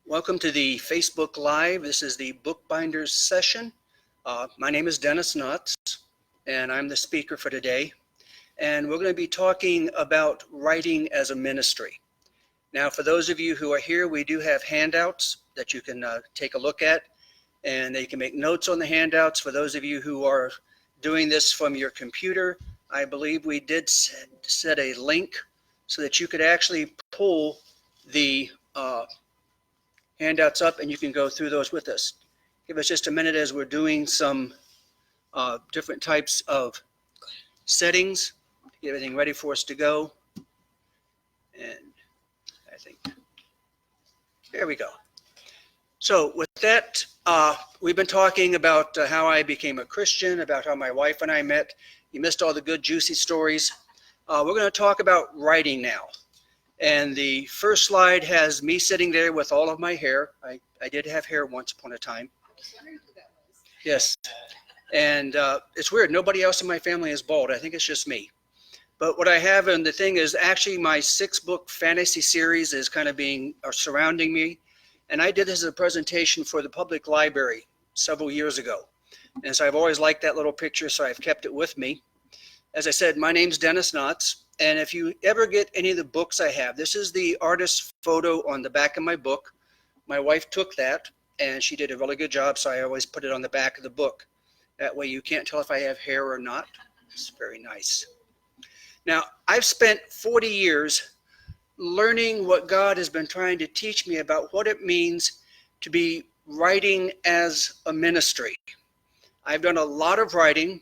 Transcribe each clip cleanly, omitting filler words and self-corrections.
Welcome to the Facebook Live. This is the Bookbinders session. My name is Dennis Knotts, and I'm the speaker for today. And we're going to be talking about writing as a ministry. Now, for those of you who are here, we do have handouts that you can take a look at, and you can make notes on the handouts. For those of you who are doing this from your computer, I believe we did set a link so that you could actually pull the handouts up and you can go through those with us. Give us just a minute as we're doing some different types of settings to get everything ready for us to go. And I think, there we go. So with that, we've been talking about how I became a Christian, about how my wife and I met. You missed all the good juicy stories. We're going to talk about writing now. And the first slide has me sitting there with all of my hair. I did have hair once upon a time. I was wondering who that was. Yes. And it's weird. Nobody else in my family is bald. I think it's just me. But what I have, and the thing is, actually my 6-book fantasy series is kind of surrounding me. And I did this as a presentation for the public library several years ago. And so I've always liked that little picture, so I've kept it with me. As I said, my name's Dennis Knotts. And if you ever get any of the books I have, this is the artist's photo on the back of my book. My wife took that, and she did a really good job, so I always put it on the back of the book. That way you can't tell if I have hair or not. It's very nice. Now, I've spent 40 years learning what God has been trying to teach me about what it means to be writing as a ministry. I've done a lot of writing,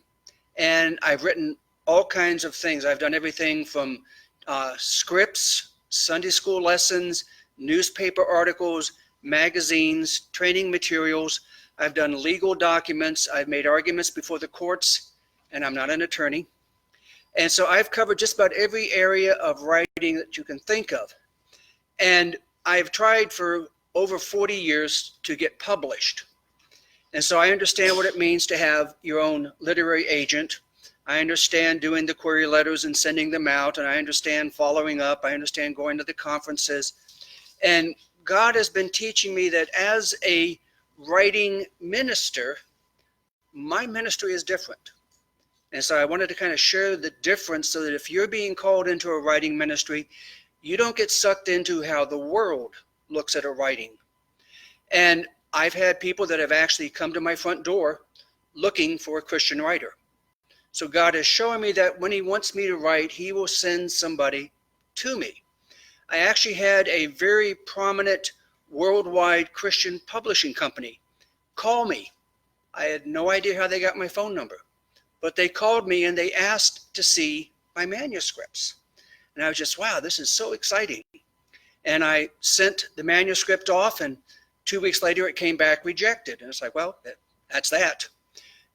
and I've written all kinds of things. I've done everything from scripts, Sunday school lessons, newspaper articles, magazines, training materials. I've done legal documents. I've made arguments before the courts, and I'm not an attorney. And so I've covered just about every area of writing that you can think of. And I've tried for over 40 years to get published. And so I understand what it means to have your own literary agent. I understand doing the query letters and sending them out, and I understand following up. I understand going to the conferences. And God has been teaching me that as a writing minister, my ministry is different. And so I wanted to kind of share the difference so that if you're being called into a writing ministry, you don't get sucked into how the world looks at a writing. And I've had people that have actually come to my front door looking for a Christian writer. So God is showing me that when he wants me to write, he will send somebody to me. I actually had a very prominent worldwide Christian publishing company call me. I had no idea how they got my phone number, but they called me and they asked to see my manuscripts. And I was just, wow, this is so exciting. And I sent the manuscript off, and 2 weeks later it came back rejected. And it's like, well, that's that.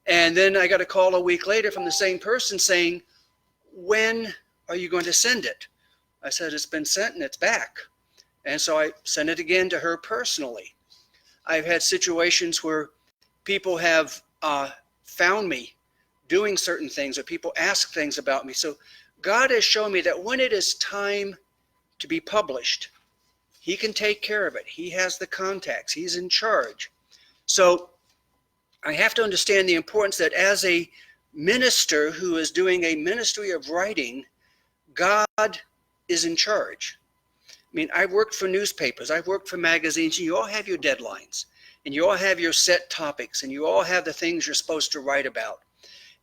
And then I got a call a week later from the same person saying, when are you going to send it? I said, it's been sent and it's back. And so I sent it again to her personally. I've had situations where people have found me doing certain things, or people ask things about me. So God has shown me that when it is time to be published, he can take care of it. He has the contacts. He's in charge. So I have to understand the importance that as a minister who is doing a ministry of writing, God is in charge. I mean, I've worked for newspapers, I've worked for magazines, and you all have your deadlines, and you all have your set topics, and you all have the things you're supposed to write about.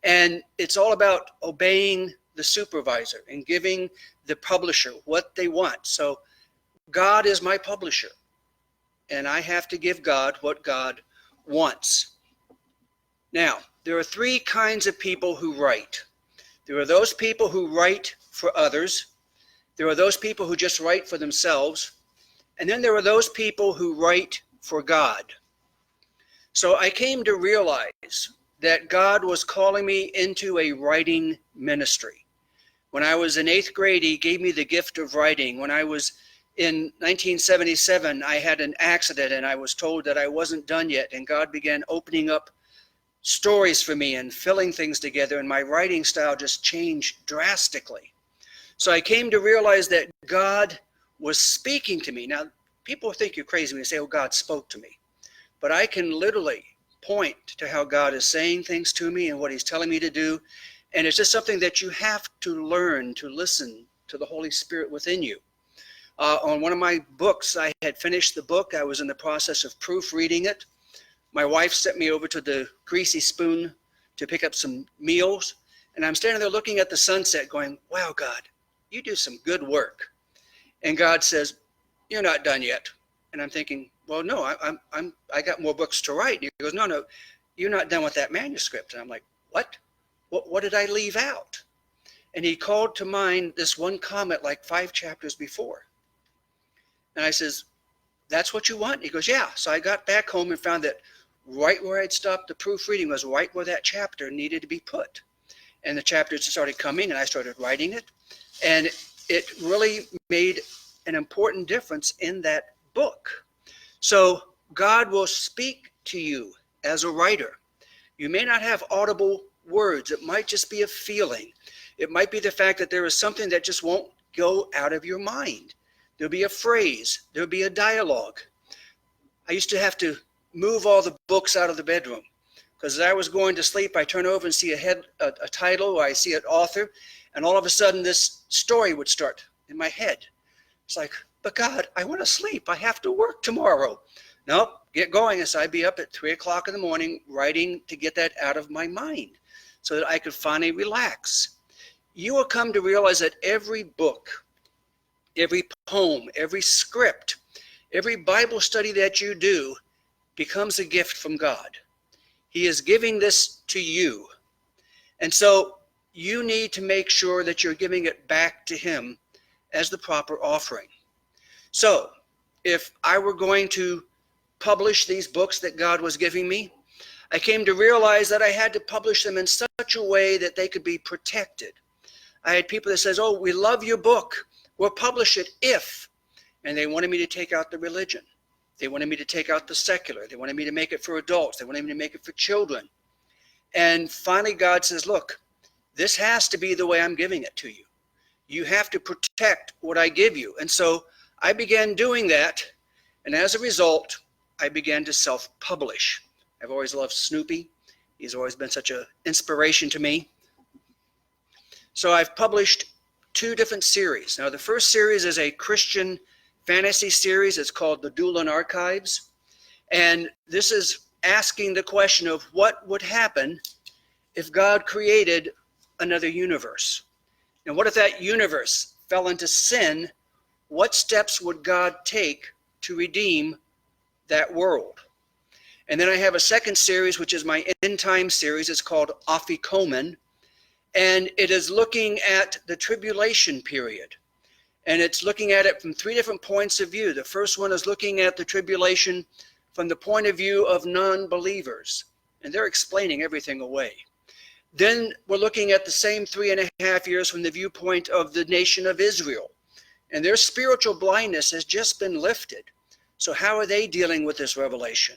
And it's all about obeying the supervisor and giving the publisher what they want. So God is my publisher, and I have to give God what God wants. Now, there are 3 kinds of people who write. There are those people who write for others. There are those people who just write for themselves. And then there are those people who write for God. So I came to realize that God was calling me into a writing ministry. When I was in 8th grade, he gave me the gift of writing. When I was in 1977, I had an accident and I was told that I wasn't done yet. And God began opening up stories for me and filling things together, and my writing style just changed drastically. So I came to realize that God was speaking to me. Now, people think you're crazy when you say, oh, God spoke to me. But I can literally point to how God is saying things to me and what he's telling me to do. And it's just something that you have to learn to listen to the Holy Spirit within you. On one of my books, I had finished the book. I was in the process of proofreading it. My wife sent me over to the Greasy Spoon to pick up some meals. And I'm standing there looking at the sunset going, wow, God, you do some good work. And God says, you're not done yet. And I'm thinking, well, no, I got more books to write. And he goes, no, you're not done with that manuscript. And I'm like, what? What did I leave out? And he called to mind this one comment like 5 chapters before. And I says, that's what you want? He goes, yeah. So I got back home and found that right where I'd stopped the proofreading was right where that chapter needed to be put. And the chapters started coming and I started writing it. And it really made an important difference in that book. So God will speak to you as a writer. You may not have audible words. It might just be a feeling. It might be the fact that there is something that just won't go out of your mind. There'll be a phrase. There'll be a dialogue. I used to have to move all the books out of the bedroom because as I was going to sleep, I turn over and see a title, or I see an author, and all of a sudden this story would start in my head. It's like, but God, I want to sleep. I have to work tomorrow. Nope, get going. And so I'd be up at 3 o'clock in the morning writing to get that out of my mind so that I could finally relax. You will come to realize that every book, every poem, every script, every Bible study that you do becomes a gift from God. He is giving this to you. And so you need to make sure that you're giving it back to him as the proper offering. So if I were going to publish these books that God was giving me, I came to realize that I had to publish them in such a way that they could be protected. I had people that says, oh, we love your book. We'll publish it if, and they wanted me to take out the religion. They wanted me to take out the secular. They wanted me to make it for adults. They wanted me to make it for children. And finally, God says, look, this has to be the way I'm giving it to you. You have to protect what I give you. And so I began doing that. And as a result, I began to self-publish. I've always loved Snoopy. He's always been such an inspiration to me. So I've published 2 different series. Now, the first series is a Christian fantasy series. It's called The Doolan Archives. And this is asking the question of what would happen if God created another universe. And what if that universe fell into sin? What steps would God take to redeem that world? And then I have a second series, which is my end time series. It's called Afikomen. And it is looking at the tribulation period. And it's looking at it from 3 different points of view. The first one is looking at the tribulation from the point of view of non-believers. And they're explaining everything away. Then we're looking at the same 3.5 years from the viewpoint of the nation of Israel. And their spiritual blindness has just been lifted. So how are they dealing with this revelation?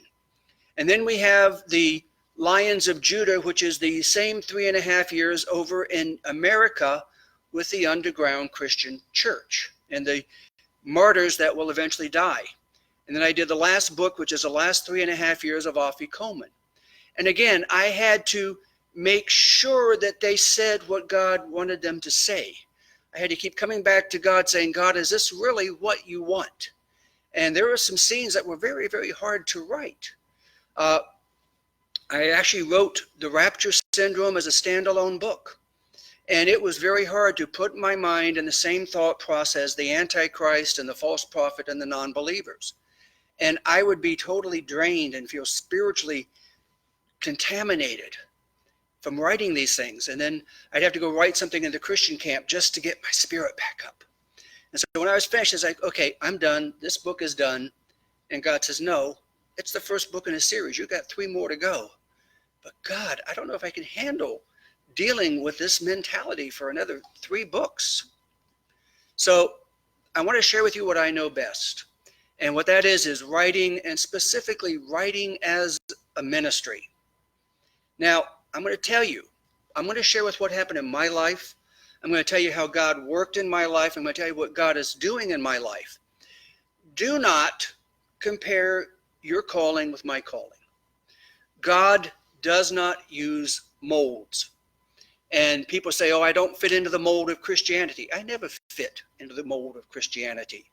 And then we have the Lions of Judah, which is the same 3.5 years over in America with the underground Christian church and the martyrs that will eventually die. And then I did the last book, which is the last 3.5 years of Afikomen. And again, I had to make sure that they said what God wanted them to say. I had to keep coming back to God saying, God, is this really what you want? And there were some scenes that were very, very hard to write. I actually wrote The Rapture Syndrome as a standalone book. And it was very hard to put my mind in the same thought process, the Antichrist and the false prophet and the non-believers. And I would be totally drained and feel spiritually contaminated from writing these things. And then I'd have to go write something in the Christian camp just to get my spirit back up. And so when I was finished, it's like, okay, I'm done. This book is done. And God says, no, it's the first book in a series. You got 3 more to go. But God, I don't know if I can handle dealing with this mentality for another 3 books. So I want to share with you what I know best. And what that is writing, and specifically writing as a ministry. Now, I'm going to tell you, I'm going to share with what happened in my life. I'm going to tell you how God worked in my life. I'm going to tell you what God is doing in my life. do not compare your calling with my calling. God does not use molds. And people say, oh, I don't fit into the mold of Christianity. I never fit into the mold of Christianity.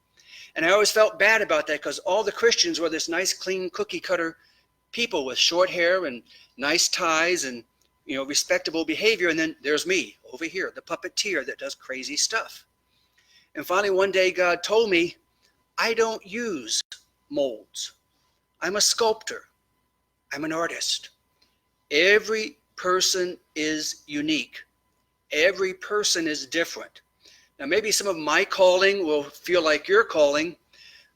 And I always felt bad about that because all the Christians were this nice, clean, cookie cutter people with short hair and nice ties and, respectable behavior. And then there's me over here, the puppeteer that does crazy stuff. And finally, one day, God told me, I don't use molds. I'm a sculptor. I'm an artist. Every person is unique. Every person is different. Now, maybe some of my calling will feel like your calling,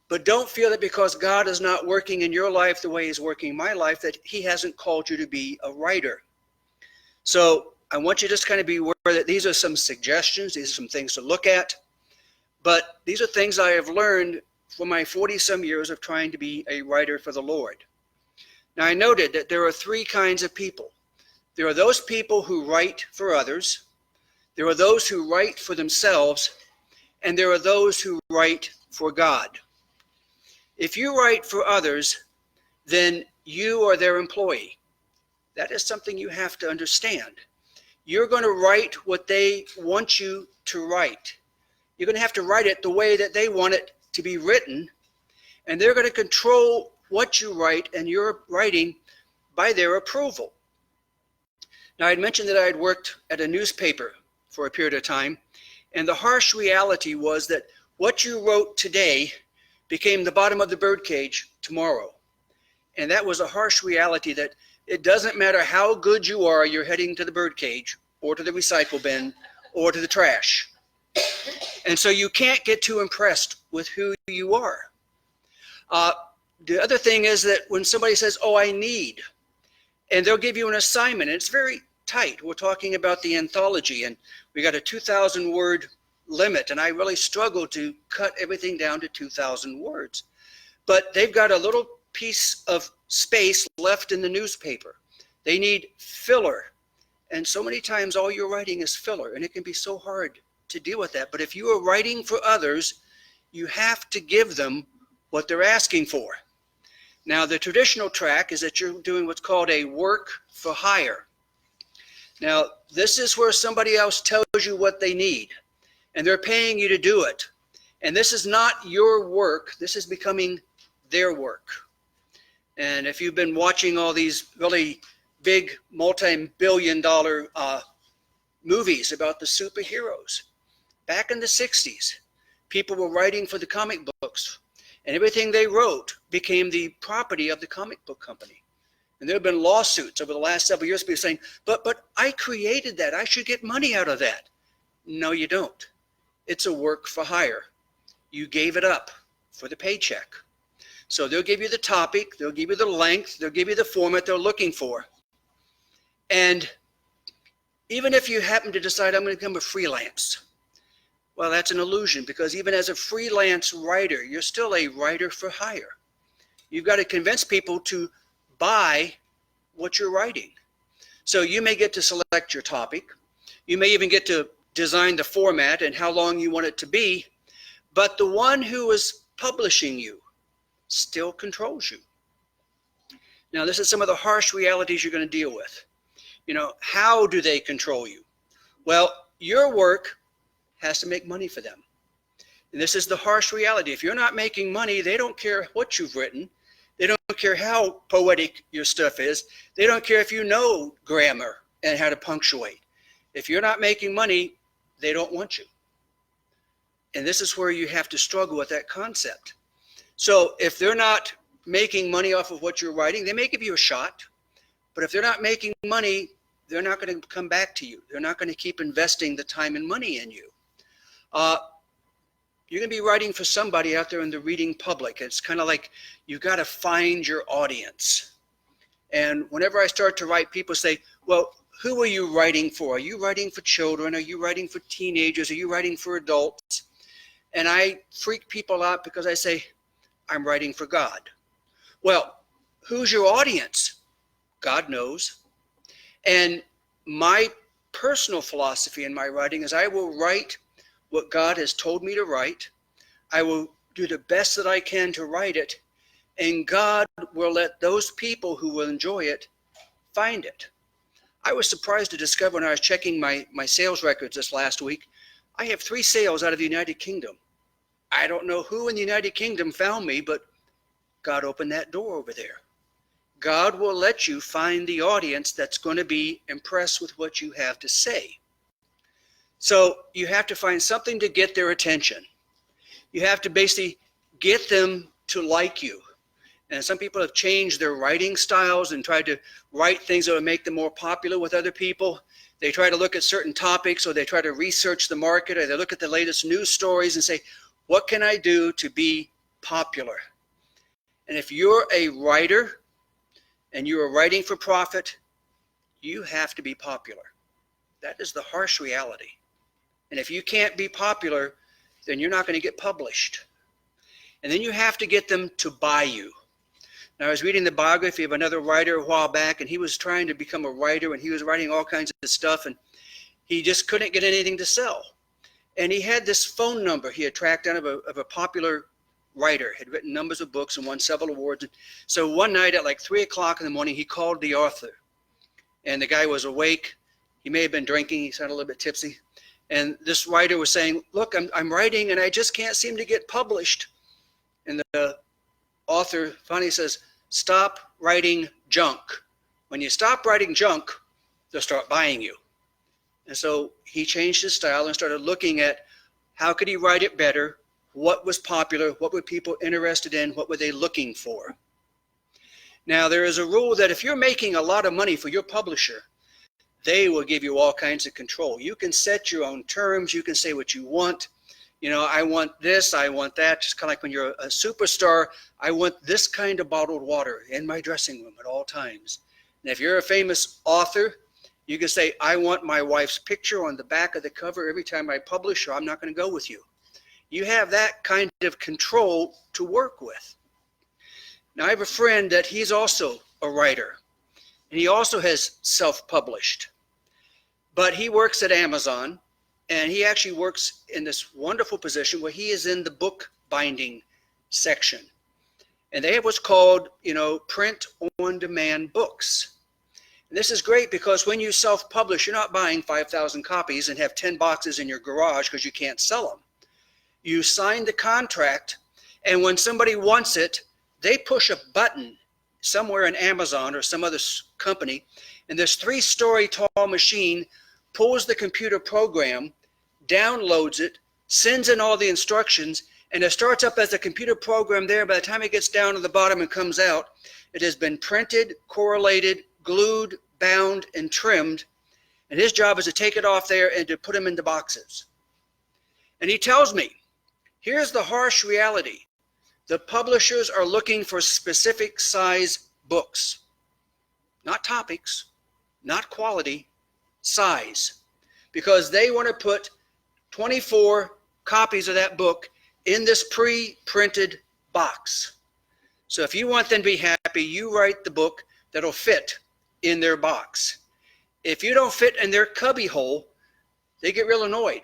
but don't feel that because God is not working in your life the way he's working in my life, that he hasn't called you to be a writer. So I want you to just kind of be aware that these are some suggestions. These are some things to look at. But these are things I have learned for my 40-some years of trying to be a writer for the Lord. Now, I noted that there are three kinds of people. There are those people who write for others. There are those who write for themselves. And there are those who write for God. If you write for others, then you are their employee. That is something you have to understand. You're going to write what they want you to write. You're going to have to write it the way that they want it to be written. And they're going to control what you write and your writing by their approval. Now, I'd mentioned that I had worked at a newspaper for a period of time. And the harsh reality was that what you wrote today became the bottom of the birdcage tomorrow. And that was a harsh reality that it doesn't matter how good you are, you're heading to the birdcage or to the recycle bin or to the trash. And so you can't get too impressed with who you are. The other thing is that when somebody says, oh, I need, and they'll give you an assignment, and it's very tight. We're talking about the anthology, and we got a 2,000 word limit, and I really struggle to cut everything down to 2,000 words. But they've got a little piece of space left in the newspaper. They need filler. And so many times all you're writing is filler, and it can be so hard to deal with that. But if you are writing for others, you have to give them what they're asking for. Now, the traditional track is that you're doing what's called a work for hire. Now, this is where somebody else tells you what they need, and they're paying you to do it. And this is not your work. This is becoming their work. And if you've been watching all these really big multi-billion-dollar movies about the superheroes, back in the 60s, people were writing for the comic books, and everything they wrote became the property of the comic book company. And there have been lawsuits over the last several years, people saying, but I created that. I should get money out of that. No, you don't. It's a work for hire. You gave it up for the paycheck. So they'll give you the topic, they'll give you the length, they'll give you the format they're looking for. And even if you happen to decide I'm going to become a freelance, well, that's an illusion, because even as a freelance writer, you're still a writer for hire. You've got to convince people to buy what you're writing. So you may get to select your topic. You may even get to design the format and how long you want it to be. But the one who is publishing you still controls you. Now, this is some of the harsh realities you're going to deal with. How do they control you? Well, your work has to make money for them. And this is the harsh reality. If you're not making money, they don't care what you've written. They don't care how poetic your stuff is. They don't care if you know grammar and how to punctuate. If you're not making money, they don't want you. And this is where you have to struggle with that concept. So if they're not making money off of what you're writing, they may give you a shot. But if they're not making money, they're not going to come back to you. They're not going to keep investing the time and money in you. You're going to be writing for somebody out there in the reading public. It's kind of like you've got to find your audience. And whenever I start to write, people say, well, who are you writing for? Are you writing for children? Are you writing for teenagers? Are you writing for adults? And I freak people out because I say, I'm writing for God. Well, who's your audience? God knows. And my personal philosophy in my writing is I will write what God has told me to write. I will do the best that I can to write it, and God will let those people who will enjoy it find it. I was surprised to discover when I was checking my sales records this last week, I have 3 sales out of the United Kingdom. I don't know who in the United Kingdom found me, but God opened that door over there. God will let you find the audience that's going to be impressed with what you have to say. So you have to find something to get their attention. You have to basically get them to like you. And some people have changed their writing styles and tried to write things that would make them more popular with other people. They try to look at certain topics, or they try to research the market, or they look at the latest news stories and say, what can I do to be popular? And if you're a writer and you are writing for profit, you have to be popular. That is the harsh reality. And if you can't be popular, then you're not going to get published. And then you have to get them to buy you. Now, I was reading the biography of another writer a while back, and he was trying to become a writer, and he was writing all kinds of stuff, and he just couldn't get anything to sell. And he had this phone number he had tracked down of a popular writer, had written numbers of books and won several awards. So one night at like 3 o'clock in the morning, he called the author, and the guy was awake. He may have been drinking. He sounded a little bit tipsy. And this writer was saying, look, I'm writing, and I just can't seem to get published. And the author finally says, stop writing junk. When you stop writing junk, they'll start buying you. And so he changed his style and started looking at how could he write it better, what was popular, what were people interested in, what were they looking for. Now, there is a rule that if you're making a lot of money for your publisher, they will give you all kinds of control. You can set your own terms. You can say what you want. You know, I want this, I want that. Just kind of like when you're a superstar, I want this kind of bottled water in my dressing room at all times. And if you're a famous author, you can say, I want my wife's picture on the back of the cover every time I publish, or I'm not going to go with you. You have that kind of control to work with. Now, I have a friend that he's also a writer, and he also has self-published. But he works at Amazon, and he actually works in this wonderful position where he is in the book binding section. And they have what's called, print on demand books. And this is great because when you self-publish, you're not buying 5,000 copies and have 10 boxes in your garage because you can't sell them. You sign the contract, and when somebody wants it, they push a button somewhere in Amazon or some other company, and this 3-story tall machine pulls the computer program, downloads it, sends in all the instructions, and it starts up as a computer program there. By the time it gets down to the bottom and comes out, it has been printed, correlated, glued, bound, and trimmed. And his job is to take it off there and to put them into boxes. And he tells me, here's the harsh reality. The publishers are looking for specific size books, not topics, not quality, size, because they want to put 24 copies of that book in this pre-printed box. So if you want them to be happy, you write the book that'll fit in their box. If you don't fit in their cubby hole, they get real annoyed.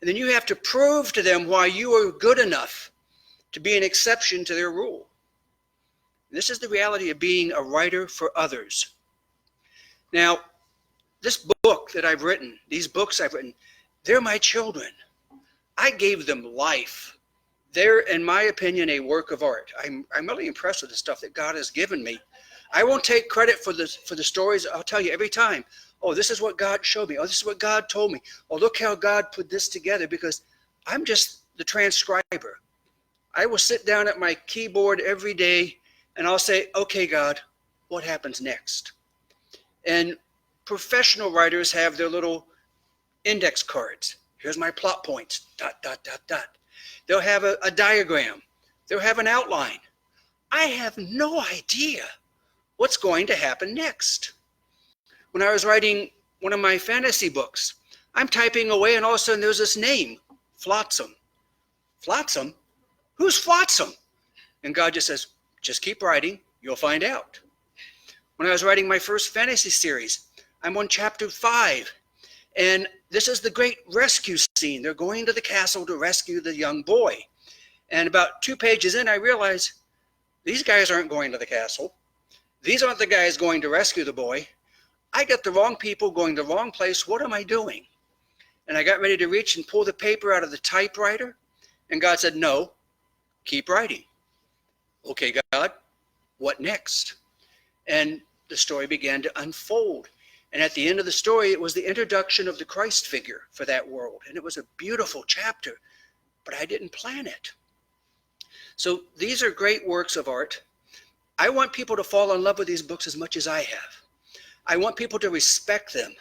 And then you have to prove to them why you are good enough to be an exception to their rule. This is the reality of being a writer for others. Now, this book that I've written, these books I've written, they're my children. I gave them life. They're, in my opinion, a work of art. I'm really impressed with the stuff that God has given me. I won't take credit for the stories. I'll tell you every time, oh, this is what God showed me. Oh, this is what God told me. Oh, look how God put this together, because I'm just the transcriber. I will sit down at my keyboard every day and I'll say, okay, God, what happens next? And professional writers have their little index cards. Here's my plot points, ... They'll have a diagram. They'll have an outline. I have no idea what's going to happen next. When I was writing one of my fantasy books, I'm typing away and all of a sudden there's this name, Flotsam. Flotsam? Who's Flotsam? And God just says, just keep writing, you'll find out. When I was writing my first fantasy series, I'm on chapter 5. And this is the great rescue scene. They're going to the castle to rescue the young boy. And about 2 pages in, I realized these guys aren't going to the castle. These aren't the guys going to rescue the boy. I got the wrong people going the wrong place. What am I doing? And I got ready to reach and pull the paper out of the typewriter. And God said, no, keep writing. Okay, God, what next? And the story began to unfold. And at the end of the story, it was the introduction of the Christ figure for that world. And it was a beautiful chapter, but I didn't plan it. So these are great works of art. I want people to fall in love with these books as much as I have. I want people to respect them.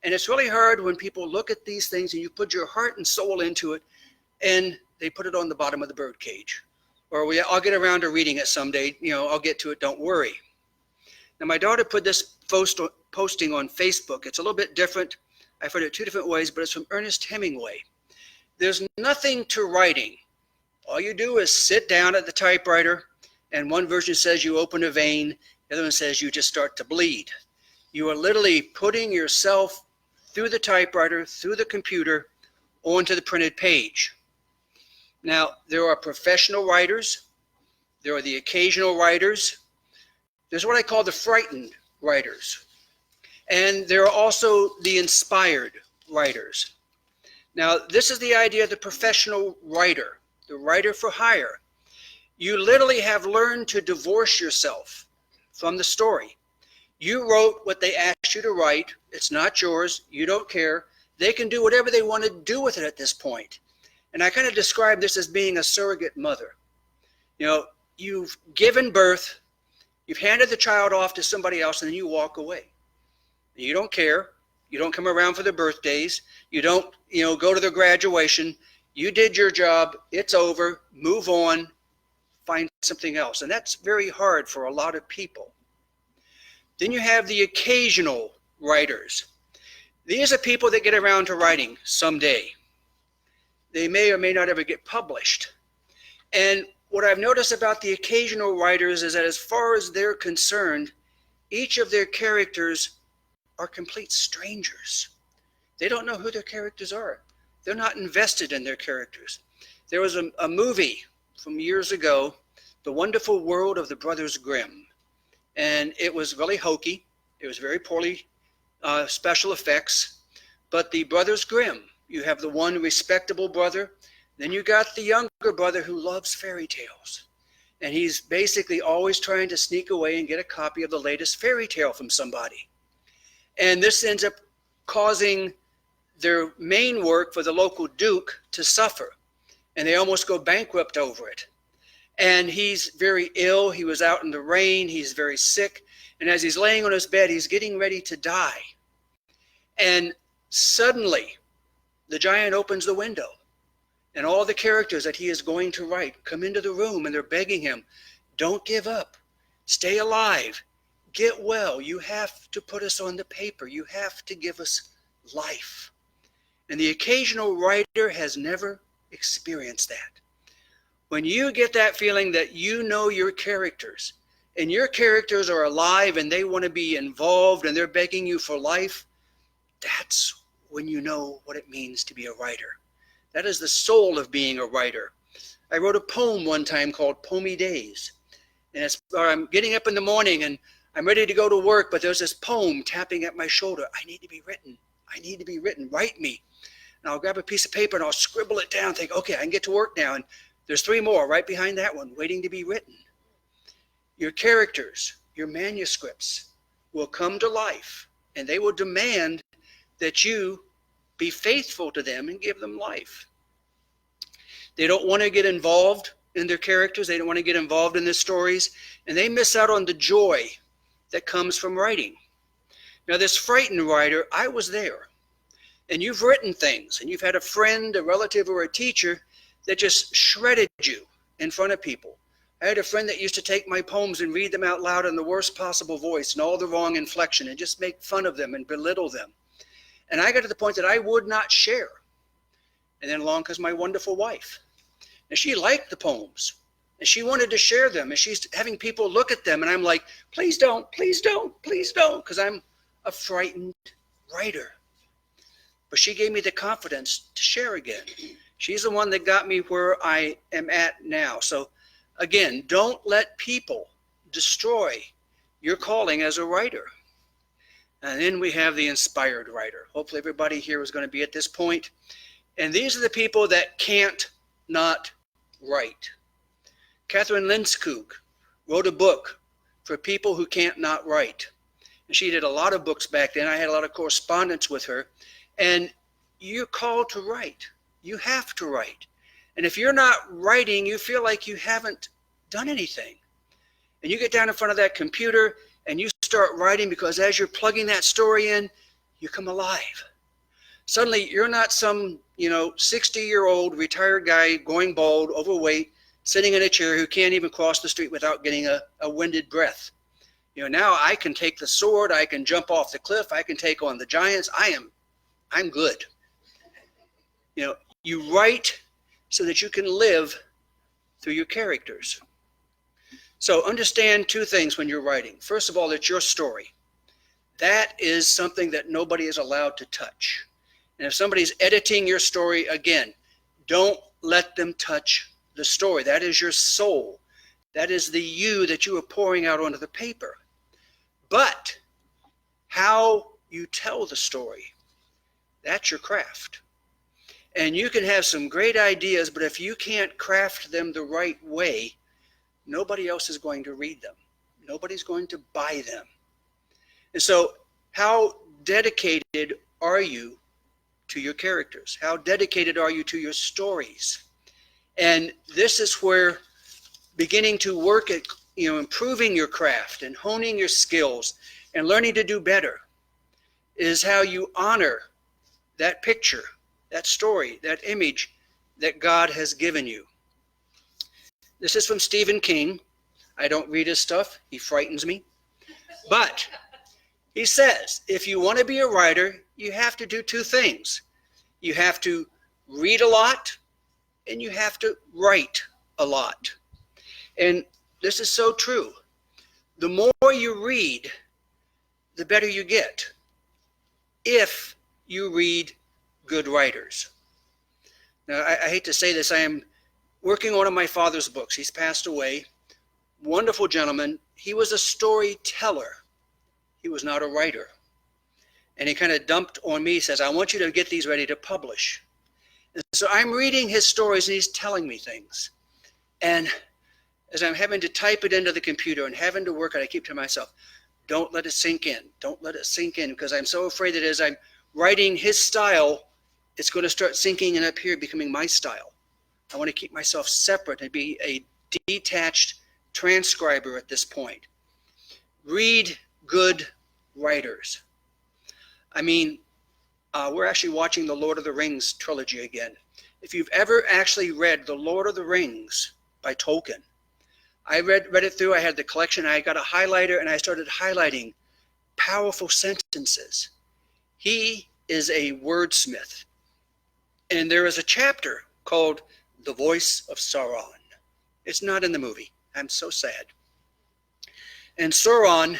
And it's really hard when people look at these things and you put your heart and soul into it and they put it on the bottom of the birdcage. Or I'll get around to reading it someday. I'll get to it, don't worry. Now, my daughter put this posting on Facebook. It's a little bit different. I've heard it 2 different ways, but it's from Ernest Hemingway. There's nothing to writing. All you do is sit down at the typewriter, and one version says you open a vein, the other one says you just start to bleed. You are literally putting yourself through the typewriter, through the computer, onto the printed page. Now, there are professional writers. There are the occasional writers. There's what I call the frightened writers. And there are also the inspired writers. Now, this is the idea of the professional writer, the writer for hire. You literally have learned to divorce yourself from the story. You wrote what they asked you to write. It's not yours. You don't care. They can do whatever they want to do with it at this point. And I kind of describe this as being a surrogate mother. You've given birth, you've handed the child off to somebody else, and then you walk away. You don't care. You don't come around for their birthdays. You don't, go to their graduation. You did your job. It's over. Move on. Find something else. And that's very hard for a lot of people. Then you have the occasional writers. These are people that get around to writing someday. They may or may not ever get published. And what I've noticed about the occasional writers is that as far as they're concerned, each of their characters are complete strangers. They don't know who their characters are. They're not invested in their characters. There was a movie from years ago, The Wonderful World of the Brothers Grimm. And it was really hokey. It was very poorly special effects. But the Brothers Grimm, you have the one respectable brother. Then you got the younger brother who loves fairy tales. And he's basically always trying to sneak away and get a copy of the latest fairy tale from somebody. And this ends up causing their main work for the local duke to suffer. And they almost go bankrupt over it. And he's very ill. He was out in the rain. He's very sick. And as he's laying on his bed, he's getting ready to die. And suddenly, the giant opens the window. And all the characters that he is going to write come into the room and they're begging him, don't give up. Stay alive. Get well. You have to put us on the paper. You have to give us life. And the occasional writer has never experienced that. When you get that feeling that you know your characters and your characters are alive and they want to be involved and they're begging you for life, that's when you know what it means to be a writer. That is the soul of being a writer. I wrote a poem one time called Poemy Days. And I'm getting up in the morning and I'm ready to go to work, but there's this poem tapping at my shoulder. I need to be written. I need to be written. Write me. And I'll grab a piece of paper and I'll scribble it down, think, okay, I can get to work now. And there's 3 more right behind that one waiting to be written. Your characters, your manuscripts will come to life and they will demand that you be faithful to them and give them life. They don't want to get involved in their characters. They don't want to get involved in their stories. And they miss out on the joy that comes from writing. Now, this frightened writer, I was there. And you've written things. And you've had a friend, a relative, or a teacher that just shredded you in front of people. I had a friend that used to take my poems and read them out loud in the worst possible voice and all the wrong inflection and just make fun of them and belittle them. And I got to the point that I would not share. And then along comes my wonderful wife. And she liked the poems. And she wanted to share them. And she's having people look at them. And I'm like, please don't, please don't, please don't. Because I'm a frightened writer. But she gave me the confidence to share again. She's the one that got me where I am at now. So again, don't let people destroy your calling as a writer. And then we have the inspired writer. Hopefully everybody here is going to be at this point. And these are the people that can't not write. Catherine Lindskog wrote a book for people who can't not write. And she did a lot of books back then. I had a lot of correspondence with her. And you're called to write. You have to write. And if you're not writing, you feel like you haven't done anything. And you get down in front of that computer and you start writing, because as you're plugging that story in, you come alive. Suddenly you're not some 60-year-old retired guy going bald, overweight, sitting in a chair who can't even cross the street without getting a winded breath. Now I can take the sword, I can jump off the cliff, I can take on the giants. I'm good. You write so that you can live through your characters. So understand two things when you're writing. First of all, it's your story. That is something that nobody is allowed to touch. And if somebody's editing your story, again, don't let them touch the story. That is your soul. That is the you that you are pouring out onto the paper. But how you tell the story, that's your craft. And you can have some great ideas, but if you can't craft them the right way, nobody else is going to read them. Nobody's going to buy them. And so how dedicated are you to your characters? How dedicated are you to your stories? And this is where beginning to work at improving your craft and honing your skills and learning to do better is how you honor that picture, that story, that image that God has given you. This is from Stephen King. I don't read his stuff. He frightens me. But he says, if you want to be a writer, you have to do two things. You have to read a lot, and you have to write a lot. And this is so true. The more you read, the better you get, if you read good writers. Now, I hate to say this, I am working on one of my father's books. He's passed away. Wonderful gentleman. He was a storyteller. He was not a writer. And he kind of dumped on me, says, I want you to get these ready to publish. And so I'm reading his stories and he's telling me things. And as I'm having to type it into the computer and having to work it, I keep to myself, don't let it sink in. Don't let it sink in, because I'm so afraid that as I'm writing his style, it's going to start sinking in up here, becoming my style. I want to keep myself separate and be a detached transcriber at this point. Read good writers. I mean, we're actually watching the Lord of the Rings trilogy again. If you've ever actually read The Lord of the Rings by Tolkien, I read it through. I had the collection. I got a highlighter and I started highlighting powerful sentences. He is a wordsmith. And there is a chapter called The Voice of Sauron. It's not in the movie. I'm so sad. And Sauron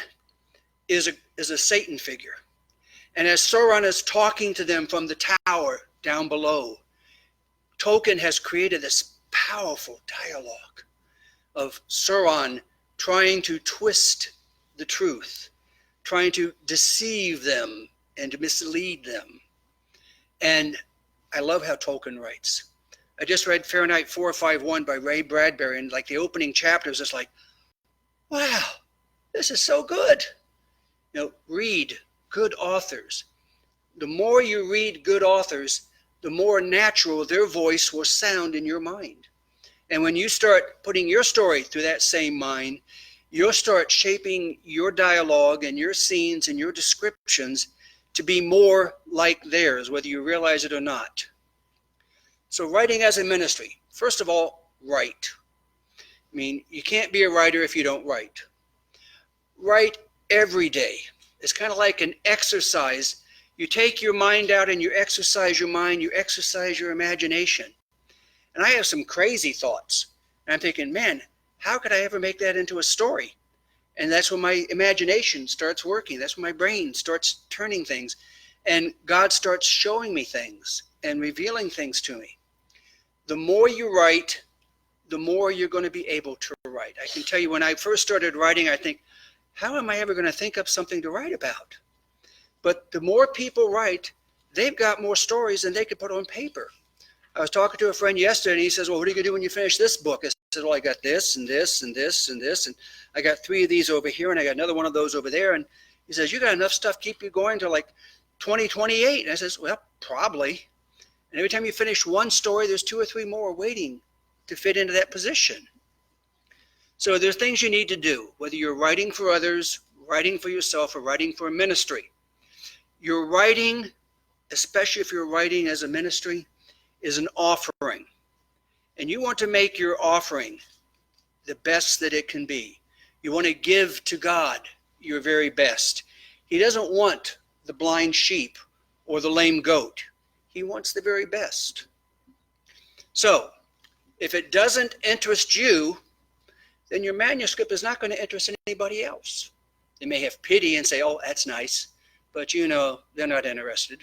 is a Satan figure. And as Sauron is talking to them from the tower down below, Tolkien has created this powerful dialogue of Sauron trying to twist the truth, trying to deceive them and to mislead them. And I love how Tolkien writes. I just read Fahrenheit 451 by Ray Bradbury, and like the opening chapters, it's like, wow, this is so good. Read good authors. The more you read good authors, the more natural their voice will sound in your mind. And when you start putting your story through that same mind, you'll start shaping your dialogue and your scenes and your descriptions to be more like theirs, whether you realize it or not. So writing as a ministry, first of all, write. I mean, you can't be a writer if you don't write. Write every day. It's kind of like an exercise. You take your mind out and you exercise your mind, you exercise your imagination. And I have some crazy thoughts. And I'm thinking, man, how could I ever make that into a story? And that's when my imagination starts working. That's when my brain starts turning things. And God starts showing me things and revealing things to me. The more you write, the more you're going to be able to write. I can tell you, when I first started writing, I think, how am I ever going to think up something to write about? But the more people write, they've got more stories than they could put on paper. I was talking to a friend yesterday, and he says, well, what are you going to do when you finish this book? I said, well, I got this and this and this and this, and I got 3 of these over here, and I got another one of those over there. And he says, you got enough stuff to keep you going to like 2028. And I says, well, probably. And every time you finish one story, there's 2 or 3 more waiting to fit into that position. So there's things you need to do, whether you're writing for others, writing for yourself, or writing for a ministry. Your writing, especially if you're writing as a ministry, is an offering. And you want to make your offering the best that it can be. You want to give to God your very best. He doesn't want the blind sheep or the lame goat. He wants the very best. So, if it doesn't interest you, then your manuscript is not going to interest anybody else. They may have pity and say, oh, that's nice, but you know, they're not interested.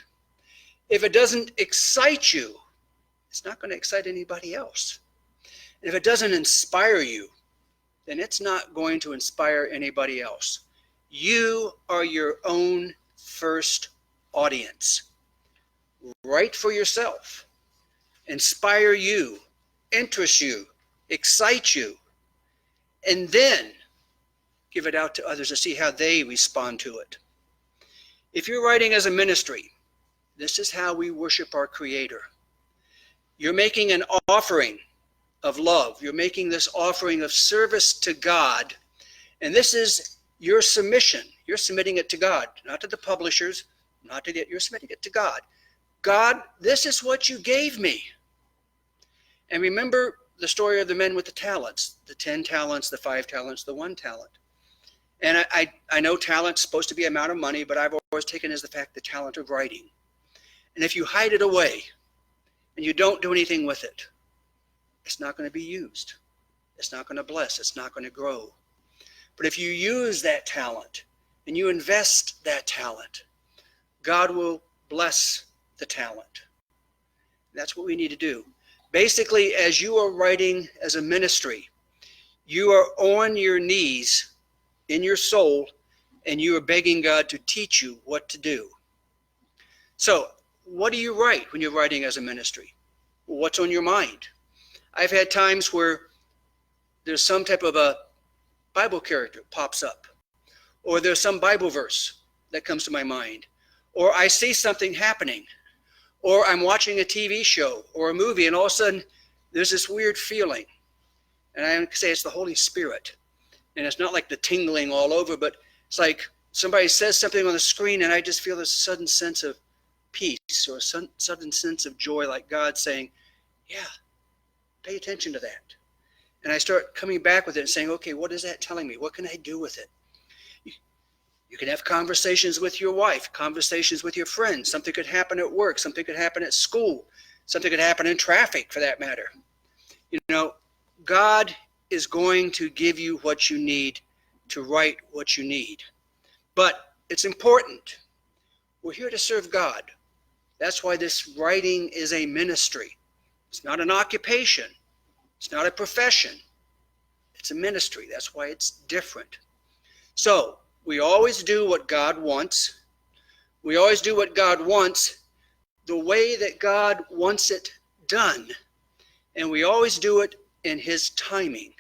If it doesn't excite you, it's not going to excite anybody else. And if it doesn't inspire you, then it's not going to inspire anybody else. You are your own first audience. Write for yourself. Inspire you, interest you, excite you, and then give it out to others to see how they respond to it. If you're writing as a ministry, this is how we worship our Creator. You're making an offering of love. You're making this offering of service to God, and this is your submission. You're submitting it to God, not to the publishers, not to the, you're submitting it to God. God, this is what you gave me. And remember the story of the men with the talents, the 10 talents, the 5 talents, the 1 talent. And I know talent's supposed to be amount of money, but I've always taken as the fact the talent of writing. And if you hide it away and you don't do anything with it, it's not going to be used. It's not going to bless. It's not going to grow. But if you use that talent and you invest that talent, God will bless the talent. That's what we need to do. Basically, as you are writing as a ministry, you are on your knees in your soul, and you are begging God to teach you what to do. So, what do you write when you're writing as a ministry? What's on your mind? I've had times where there's some type of a Bible character pops up, or there's some Bible verse that comes to my mind, or I see something happening, or I'm watching a TV show or a movie, and all of a sudden there's this weird feeling. And I say it's the Holy Spirit. And it's not like the tingling all over, but it's like somebody says something on the screen and I just feel this sudden sense of peace or a sudden sense of joy, like God saying, yeah, pay attention to that. And I start coming back with it and saying, okay, what is that telling me? What can I do with it? You can have conversations with your wife, conversations with your friends. Something could happen at work. Something could happen at school. Something could happen in traffic, for that matter. You know, God is going to give you what you need to write what you need. But it's important. We're here to serve God. That's why this writing is a ministry. It's not an occupation. It's not a profession. It's a ministry. That's why it's different. So we always do what God wants. We always do what God wants the way that God wants it done. And we always do it in His timing.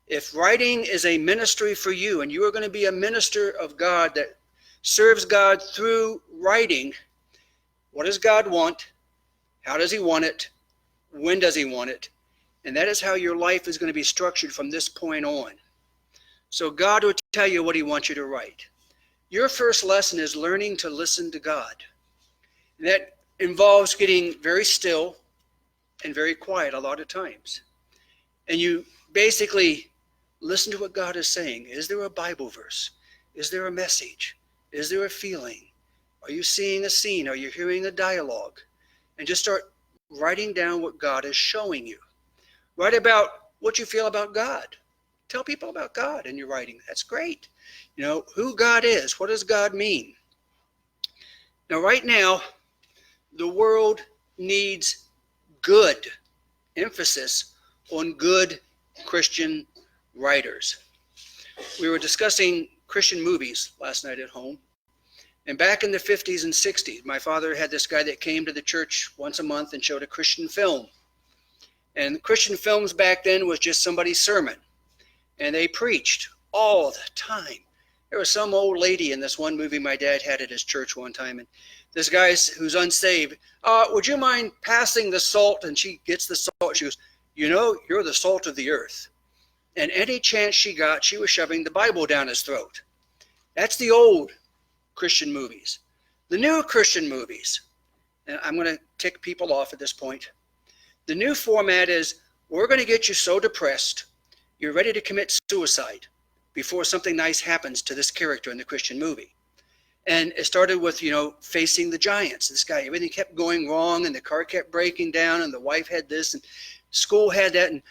If writing is a ministry for you, and you are going to be a minister of God that serves God through writing, what does God want? How does He want it? When does He want it? And that is how your life is going to be structured from this point on. So God will tell you what He wants you to write. Your first lesson is learning to listen to God. And that involves getting very still and very quiet a lot of times. And you basically listen to what God is saying. Is there a Bible verse? Is there a message? Is there a feeling? Are you seeing a scene? Are you hearing a dialogue? And just start writing down what God is showing you. Write about what you feel about God. Tell people about God in your writing. That's great. You know, who God is. What does God mean? Now, right now, the world needs good emphasis on good Christian writers. We were discussing Christian movies last night at home. And back in the 50s and 60s, my father had this guy that came to the church once a month and showed a Christian film. And Christian films back then was just somebody's sermon. And they preached all the time. There was some old lady in this one movie my dad had at his church one time. And this guy who's unsaved, would you mind passing the salt? And she gets the salt. She goes, you know, you're the salt of the earth. And any chance she got, she was shoving the Bible down his throat. That's the old Christian movies. The new Christian movies, and I'm going to tick people off at this point. The new format is, we're going to get you so depressed, you're ready to commit suicide before something nice happens to this character in the Christian movie. And it started with, facing the giants. This guy, everything kept going wrong, and the car kept breaking down, and the wife had this, and school had that. And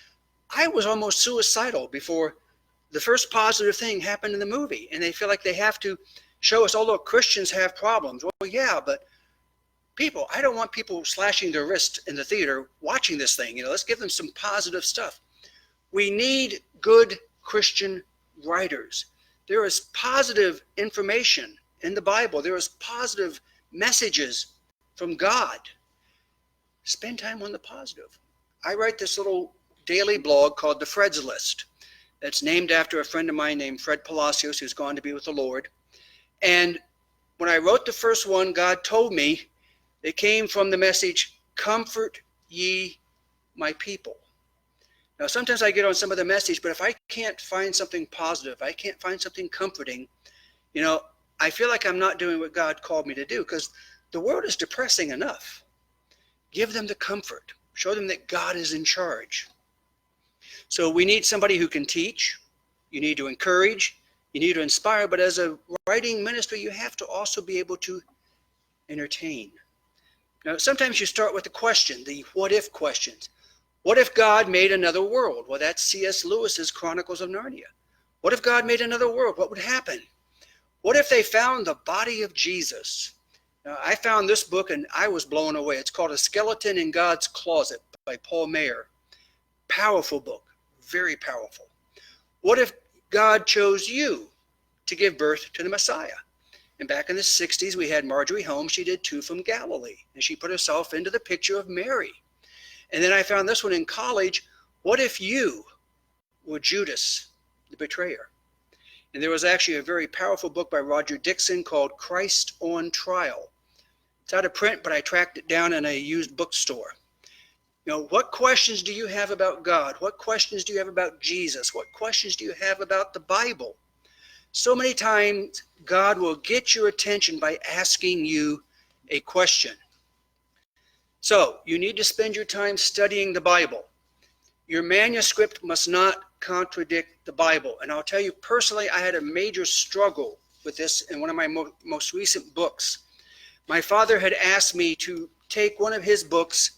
I was almost suicidal before the first positive thing happened in the movie. And they feel like they have to show us, look, Christians have problems. Well, yeah, but people, I don't want people slashing their wrist in the theater watching this thing. Let's give them some positive stuff. We need good Christian writers. There is positive information in the Bible. There is positive messages from God. Spend time on the positive. I write this little daily blog called The Fred's List. That's named after a friend of mine named Fred Palacios, who's gone to be with the Lord. And when I wrote the first one, God told me it came from the message, comfort ye my people. Now, sometimes I get on some of the message, but if I can't find something positive, I can't find something comforting, I feel like I'm not doing what God called me to do, because the world is depressing enough. Give them the comfort. Show them that God is in charge. So we need somebody who can teach. You need to encourage. You need to inspire. But as a writing ministry, you have to also be able to entertain. Now, sometimes you start with the question, the what if questions. What if God made another world? Well, that's C.S. Lewis's Chronicles of Narnia. What if God made another world? What would happen? What if they found the body of Jesus? Now, I found this book and I was blown away. It's called A Skeleton in God's Closet by Paul Maier. Powerful book, very powerful. What if God chose you to give birth to the Messiah? And back in the 60s, we had Marjorie Holmes. She did Two from Galilee, and she put herself into the picture of Mary. And then I found this one in college. What if you were Judas, the betrayer? And there was actually a very powerful book by Roger Dixon called Christ on Trial. It's out of print, but I tracked it down in a used bookstore. What questions do you have about God? What questions do you have about Jesus? What questions do you have about the Bible? So many times, God will get your attention by asking you a question. So, you need to spend your time studying the Bible. Your manuscript must not contradict the Bible. And I'll tell you personally, I had a major struggle with this in one of my most recent books. My father had asked me to take one of his books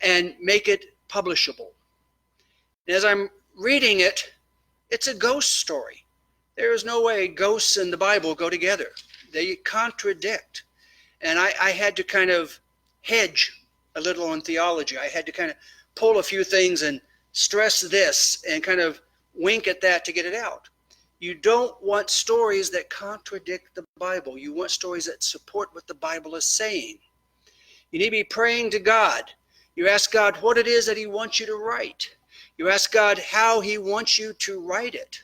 and make it publishable. And as I'm reading it, it's a ghost story. There is no way ghosts and the Bible go together. They contradict. And I had to kind of hedge a little on theology. I had to kind of pull a few things and stress this and kind of wink at that to get it out. You don't want stories that contradict the Bible. You want stories that support what the Bible is saying. You need to be praying to God. You ask God what it is that he wants you to write. You ask God how he wants you to write it.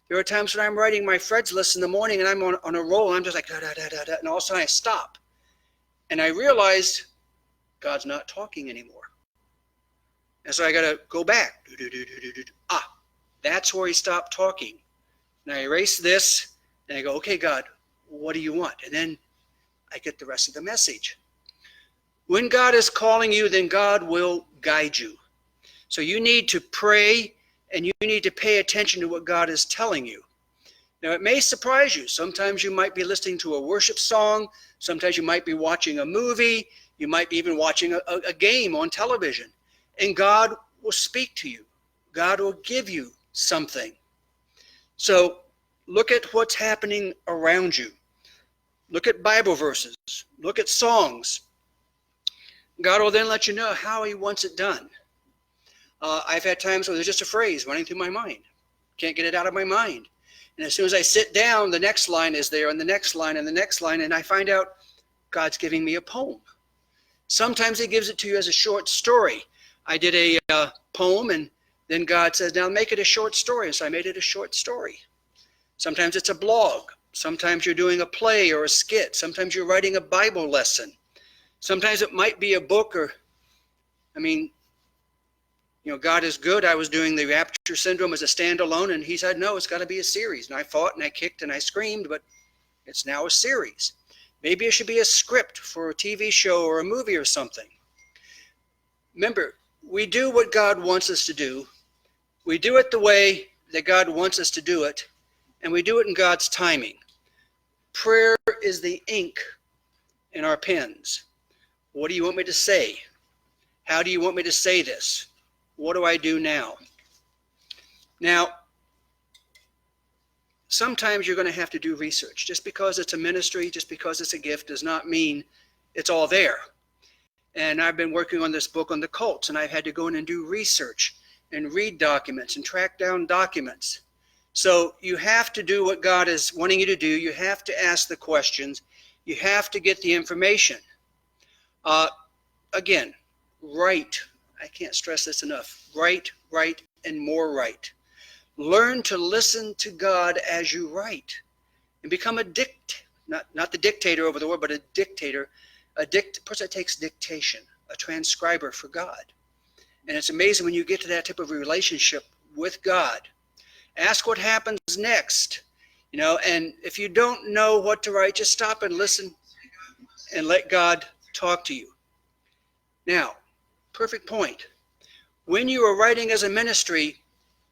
There are times when I'm writing my Fred's List in the morning and I'm on a roll and I'm just like, da, da, da, da, da, and all of a sudden I stop. And I realized God's not talking anymore. And so I got to go back. That's where he stopped talking. And I erase this and I go, okay, God, what do you want? And then I get the rest of the message. When God is calling you, then God will guide you. So you need to pray and you need to pay attention to what God is telling you. Now, it may surprise you. Sometimes you might be listening to a worship song. Sometimes you might be watching a movie. You might be even watching a game on television. And God will speak to you. God will give you something. So look at what's happening around you. Look at Bible verses. Look at songs. God will then let you know how he wants it done. I've had times where there's just a phrase running through my mind. Can't get it out of my mind. And as soon as I sit down, the next line is there, and the next line, and the next line, and I find out God's giving me a poem. Sometimes he gives it to you as a short story. I did a poem, and then God says, now make it a short story. And so I made it a short story. Sometimes it's a blog. Sometimes you're doing a play or a skit. Sometimes you're writing a Bible lesson. Sometimes it might be a book God is good. I was doing the Rapture Syndrome as a standalone, and he said, no, it's got to be a series. And I fought and I kicked and I screamed, but it's now a series. Maybe it should be a script for a TV show or a movie or something. Remember, we do what God wants us to do. We do it the way that God wants us to do it, and we do it in God's timing. Prayer is the ink in our pens. What do you want me to say? How do you want me to say this? What do I do now? Now, sometimes you're going to have to do research. Just because it's a ministry, just because it's a gift, does not mean it's all there. And I've been working on this book on the cults, and I've had to go in and do research and read documents and track down documents. So you have to do what God is wanting you to do. You have to ask the questions. You have to get the information. Again, write. I can't stress this enough. Write, and more write. Learn to listen to God as you write, and become not the dictator over the word, but a dictator, a person that takes dictation, a transcriber for God. And it's amazing when you get to that type of relationship with God. Ask what happens next, and if you don't know what to write, just stop and listen and let God talk to you. Now, perfect point. When you are writing as a ministry,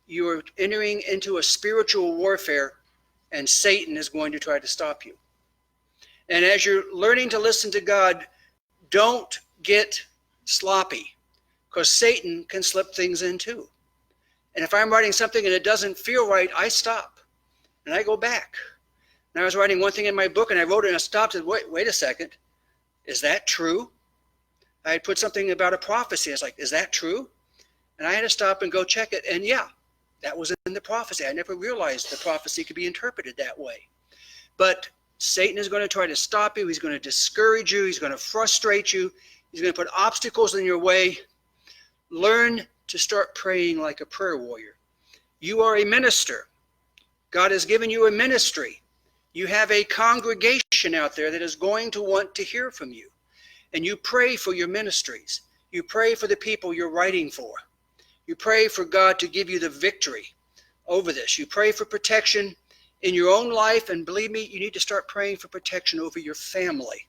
you are entering into a spiritual warfare, and Satan is going to try to stop you. And as you're learning to listen to God, don't get sloppy, because Satan can slip things in too. And if I'm writing something and it doesn't feel right, I stop and I go back. And I was writing one thing in my book, and I wrote it and I stopped and said, wait a second. Is that true? I had put something about a prophecy. I was like, is that true? And I had to stop and go check it. And yeah, that was in the prophecy. I never realized the prophecy could be interpreted that way. But Satan is going to try to stop you. He's going to discourage you. He's going to frustrate you. He's going to put obstacles in your way. Learn to start praying like a prayer warrior. You are a minister. God has given you a ministry. You have a congregation out there that is going to want to hear from you. And you pray for your ministries. You pray for the people you're writing for. You pray for God to give you the victory over this. You pray for protection in your own life, and believe me, you need to start praying for protection over your family,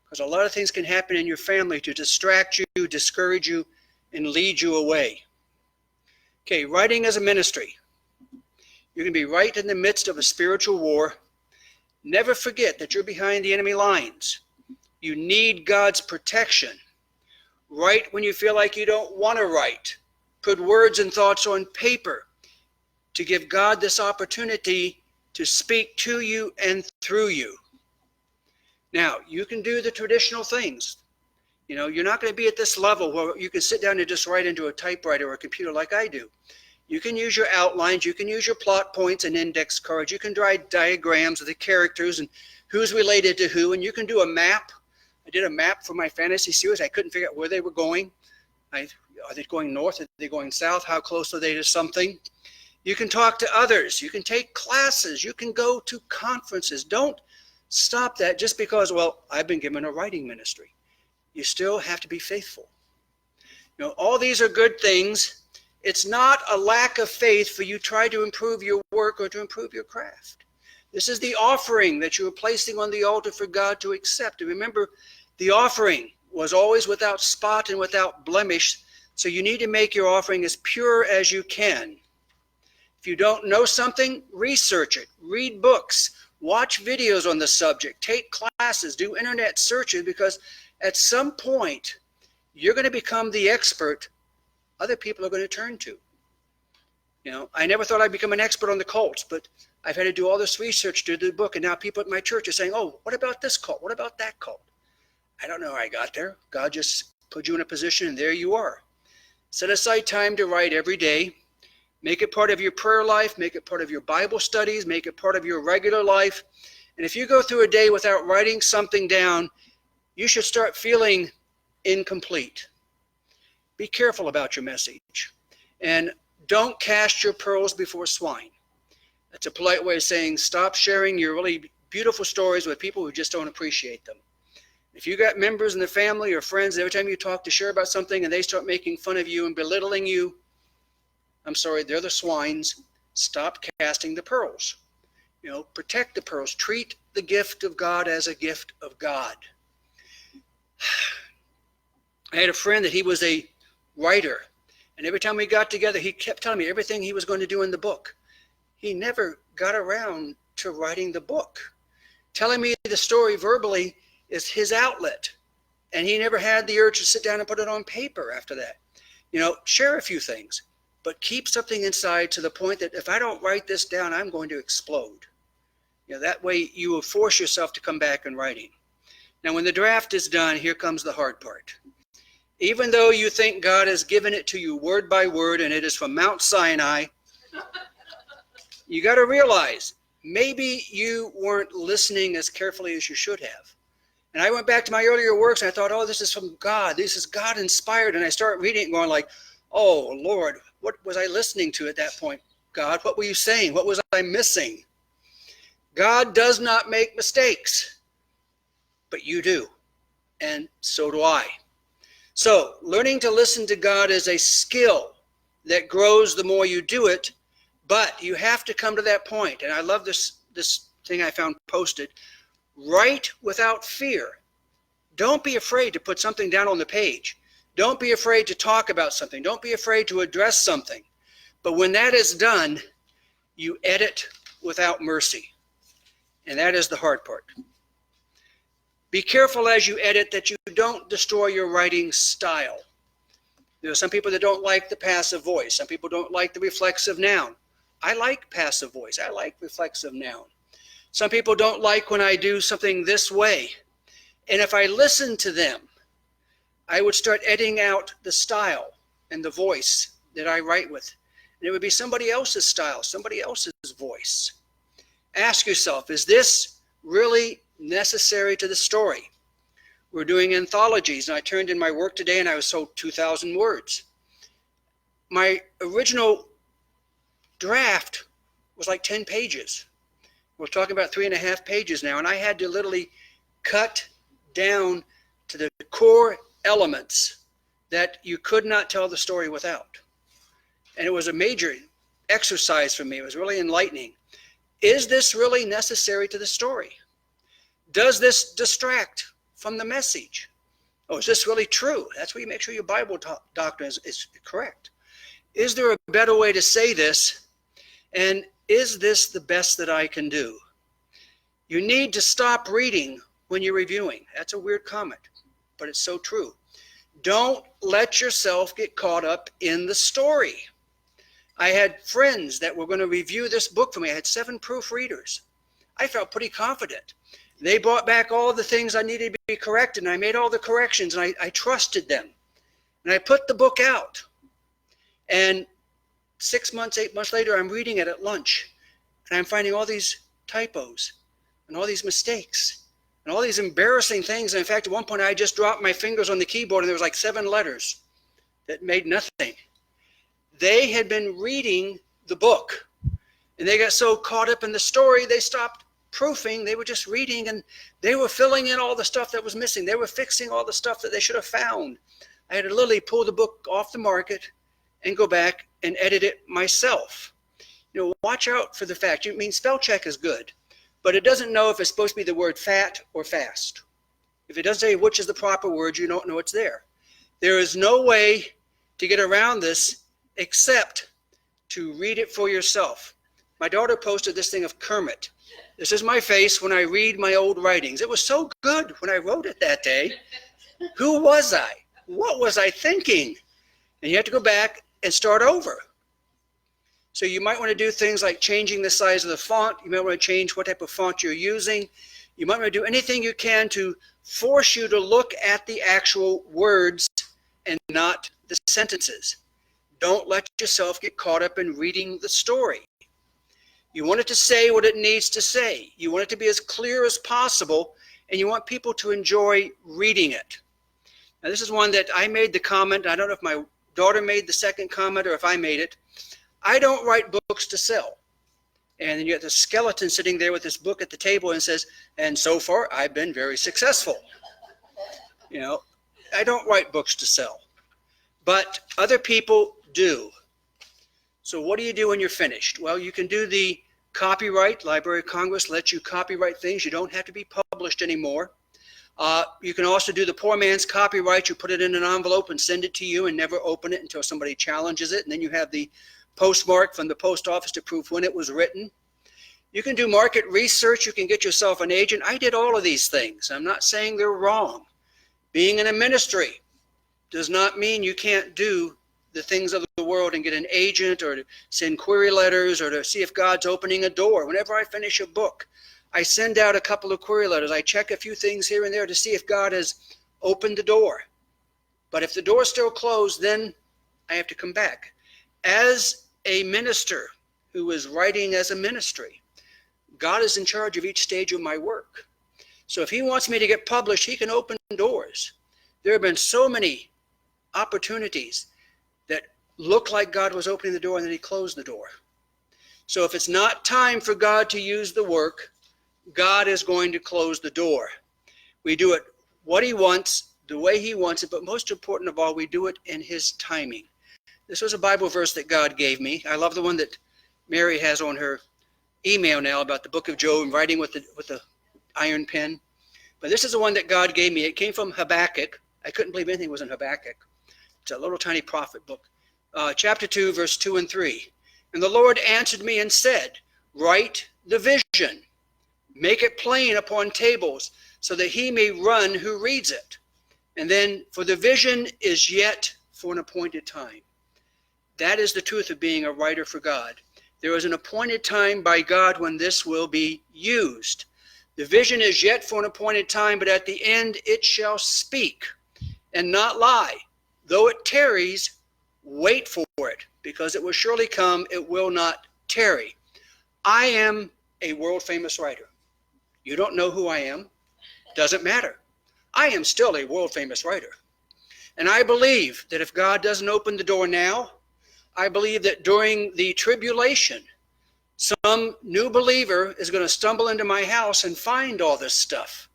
because a lot of things can happen in your family to distract you, discourage you, and lead you away. Okay, writing as a ministry. You're going to be right in the midst of a spiritual war. Never forget that you're behind the enemy lines. You need God's protection. Write when you feel like you don't want to write. Put words and thoughts on paper to give God this opportunity to speak to you and through you. Now, you can do the traditional things. You're not going to be at this level where you can sit down and just write into a typewriter or a computer like I do. You can use your outlines. You can use your plot points and index cards. You can draw diagrams of the characters and who's related to who, and you can do a map. I did a map for my fantasy series. I couldn't figure out where they were going. Are they going north? Are they going south? How close are they to something? You can talk to others. You can take classes. You can go to conferences. Don't stop that just because, I've been given a writing ministry. You still have to be faithful. All these are good things. It's not a lack of faith for you to try to improve your work or to improve your craft. This is the offering that you are placing on the altar for God to accept. And remember, the offering was always without spot and without blemish, so you need to make your offering as pure as you can. If you don't know something, research it, read books, watch videos on the subject, take classes, do internet searches, because at some point, you're going to become the expert other people are going to turn to. I never thought I'd become an expert on the cults, but I've had to do all this research to do the book, and now people at my church are saying, oh, what about this cult? What about that cult? I don't know how I got there. God just put you in a position, and there you are. Set aside time to write every day. Make it part of your prayer life. Make it part of your Bible studies. Make it part of your regular life. And if you go through a day without writing something down, you should start feeling incomplete. Be careful about your message. And don't cast your pearls before swine. That's a polite way of saying stop sharing your really beautiful stories with people who just don't appreciate them. If you got members in the family or friends, every time you talk to share about something and they start making fun of you and belittling you, I'm sorry, they're the swines. Stop casting the pearls. Protect the pearls. Treat the gift of God as a gift of God. I had a friend that he was a writer, and every time we got together, he kept telling me everything he was going to do in the book. He never got around to writing the book. Telling me the story verbally is his outlet, and he never had the urge to sit down and put it on paper after that. Share a few things, but keep something inside to the point that if I don't write this down, I'm going to explode. That way you will force yourself to come back in writing. Now, when the draft is done, here comes the hard part. Even though you think God has given it to you word by word and it is from Mount Sinai, you got to realize maybe you weren't listening as carefully as you should have. And I went back to my earlier works and I thought, oh, this is from God. This is God inspired. And I started reading it and going like, oh, Lord, what was I listening to at that point? God, what were you saying? What was I missing? God does not make mistakes, but you do. And so do I. So learning to listen to God is a skill that grows the more you do it, but you have to come to that point. And I love this thing I found posted. Write without fear. Don't be afraid to put something down on the page. Don't be afraid to talk about something. Don't be afraid to address something. But when that is done, you edit without mercy. And that is the hard part. Be careful as you edit that you don't destroy your writing style. There are some people that don't like the passive voice. Some people don't like the reflexive noun. I like passive voice. I like reflexive noun. Some people don't like when I do something this way. And if I listen to them, I would start editing out the style and the voice that I write with. And it would be somebody else's style, somebody else's voice. Ask yourself, is this really necessary to the story? We're doing anthologies, and I turned in my work today and I was sold 2,000 words. My original draft was like 10 pages. We're talking about 3.5 pages now, and I had to literally cut down to the core elements that you could not tell the story without. And it was a major exercise for me. It was really enlightening. Is this really necessary to the story? Does this distract from the message? Oh, is this really true? That's where you make sure your Bible doctrine is correct. Is there a better way to say this? And is this the best that I can do? You need to stop reading when you're reviewing. That's a weird comment, but it's so true. Don't let yourself get caught up in the story. I had friends that were going to review this book for me. I had 7 proofreaders. I felt pretty confident. They brought back all the things I needed to be corrected, and I made all the corrections, and I trusted them. And I put the book out. And 6 months, 8 months later, I'm reading it at lunch, and I'm finding all these typos and all these mistakes and all these embarrassing things. And in fact, at one point, I just dropped my fingers on the keyboard, and there was like 7 letters that made nothing. They had been reading the book, and they got so caught up in the story, they stopped proofing. They were just reading, and they were filling in all the stuff that was missing. They were fixing all the stuff that they should have found. I had to literally pull the book off the market and go back and edit it myself. Watch out for the fact. Spell check is good, but it doesn't know if it's supposed to be the word fat or fast. If it doesn't say which is the proper word, you don't know it's there. There is no way to get around this except to read it for yourself. My daughter posted this thing of Kermit. This is my face when I read my old writings. It was so good when I wrote it that day. Who was I? What was I thinking? And you have to go back and start over. So you might want to do things like changing the size of the font. You might want to change what type of font you're using. You might want to do anything you can to force you to look at the actual words and not the sentences. Don't let yourself get caught up in reading the story. You want it to say what it needs to say. You want it to be as clear as possible, and you want people to enjoy reading it. Now, this is one that I made the comment. I don't know if my daughter made the second comment or if I made it. I don't write books to sell. And then you have the skeleton sitting there with this book at the table and says, and so far, I've been very successful. You know, I don't write books to sell, but other people do. So what do you do when you're finished? Well, you can do the copyright. Library of Congress lets you copyright things. You don't have to be published anymore. You can also do the poor man's copyright. You put it in an envelope and send it to you and never open it until somebody challenges it. And then you have the postmark from the post office to prove when it was written. You can do market research. You can get yourself an agent. I did all of these things. I'm not saying they're wrong. Being in a ministry does not mean you can't do the things of the world and get an agent or to send query letters or to see if God's opening a door. Whenever I finish a book, I send out a couple of query letters. I check a few things here and there to see if God has opened the door. But if the door's still closed, then I have to come back. As a minister who is writing as a ministry, God is in charge of each stage of my work. So if he wants me to get published, he can open doors. There have been so many opportunities that look like God was opening the door and then he closed the door. So if it's not time for God to use the work, God is going to close the door. We do it what he wants, the way he wants it, but most important of all, we do it in his timing. This was a Bible verse that God gave me. I love the one that Mary has on her email now about the book of Job and writing with the iron pen. But this is the one that God gave me. It came from Habakkuk. I couldn't believe anything was in Habakkuk. It's a little tiny prophet book. Chapter 2, verse 2 and 3. And the Lord answered me and said, write the vision, make it plain upon tables, so that he may run who reads it. And then, for the vision is yet for an appointed time. That is the truth of being a writer for God. There is an appointed time by God when this will be used. The vision is yet for an appointed time, but at the end it shall speak and not lie. Though it tarries, wait for it, because it will surely come, it will not tarry. I am a world-famous writer. You don't know who I am. Doesn't matter. I am still a world-famous writer. And I believe that if God doesn't open the door now, I believe that during the tribulation, some new believer is going to stumble into my house and find all this stuff.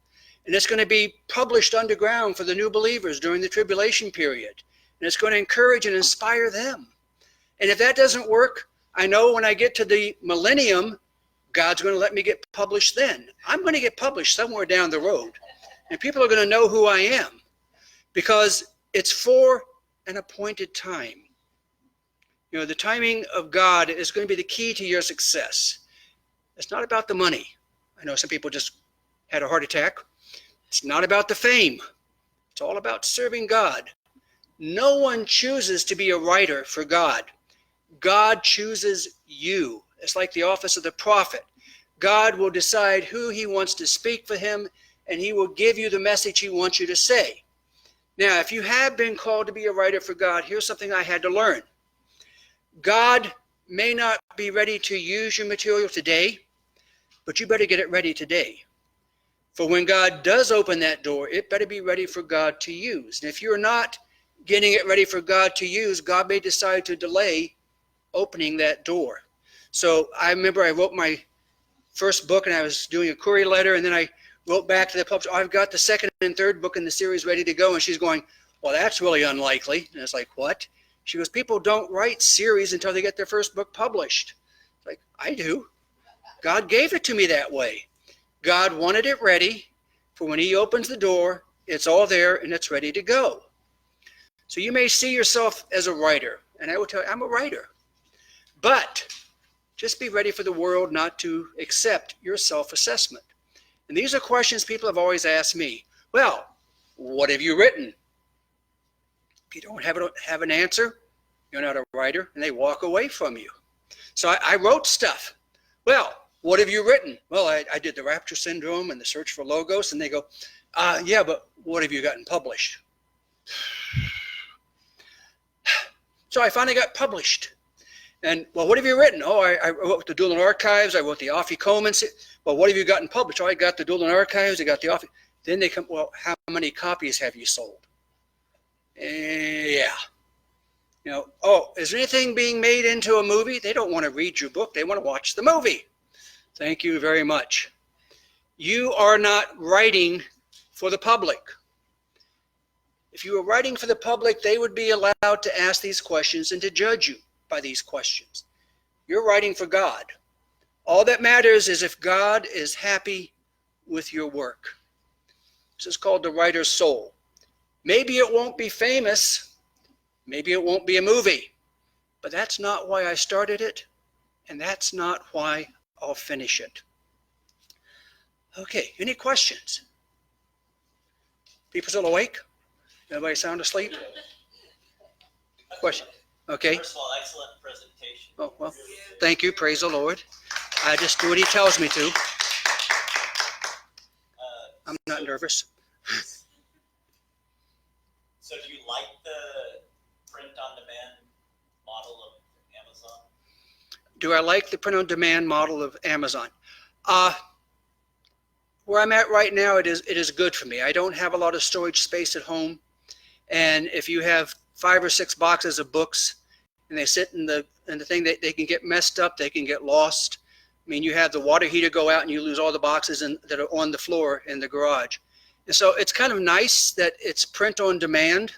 And it's going to be published underground for the new believers during the tribulation period. And it's going to encourage and inspire them. And if that doesn't work, I know when I get to the millennium, God's going to let me get published then. I'm going to get published somewhere down the road. And people are going to know who I am, because it's for an appointed time. You know, the timing of God is going to be the key to your success. It's not about the money. I know some people just had a heart attack. It's not about the fame. It's all about serving God. No one chooses to be a writer for God. God chooses you. It's like the office of the prophet. God will decide who he wants to speak for him, and he will give you the message he wants you to say. Now, if you have been called to be a writer for God, here's something I had to learn. God may not be ready to use your material today, but you better get it ready today. For when God does open that door, it better be ready for God to use. And if you're not getting it ready for God to use, God may decide to delay opening that door. So I remember I wrote my first book and I was doing a query letter, and then I wrote back to the publisher, I've got the second and third book in the series ready to go. And she's going, well, that's really unlikely. And it's like, what? She goes, people don't write series until they get their first book published. It's like, I do. God gave it to me that way. God wanted it ready for when he opens the door, it's all there and it's ready to go. So you may see yourself as a writer, and I will tell you, I'm a writer. But just be ready for the world not to accept your self-assessment. And these are questions people have always asked me. Well, what have you written? If you don't have an answer, you're not a writer, and they walk away from you. So I wrote stuff. Well, what have you written? Well, I did the Rapture Syndrome and the Search for Logos, and they go, yeah, but what have you gotten published? So I finally got published. And, well, what have you written? Oh, I wrote the Dueling Archives. I wrote the Afikoman. Well, what have you gotten published? Oh, I got the Dueling Archives. I got the Then they come, well, how many copies have you sold? Yeah. You know, oh, is anything being made into a movie? They don't want to read your book. They want to watch the movie. Thank you very much. You are not writing for the public. If you were writing for the public, they would be allowed to ask these questions and to judge you by these questions. You're writing for God. All that matters is if God is happy with your work. This is called the writer's soul. Maybe it won't be famous. Maybe it won't be a movie. But that's not why I started it, and that's not why I'll finish it. Okay, any questions? People still awake? Everybody sound asleep? Question. Okay. First of all, excellent presentation. Oh, well, thank you. Praise the Lord. I just do what he tells me to. I'm not nervous. So do you like the print-on-demand model of Amazon? Do I like the print-on-demand model of Amazon? Where I'm at right now, it is good for me. I don't have a lot of storage space at home. And if you have 5 or 6 boxes of books and they sit in the thing, they can get messed up, they can get lost. I mean, you have the water heater go out and you lose all the boxes that are on the floor in the garage. And so it's kind of nice that it's print on demand,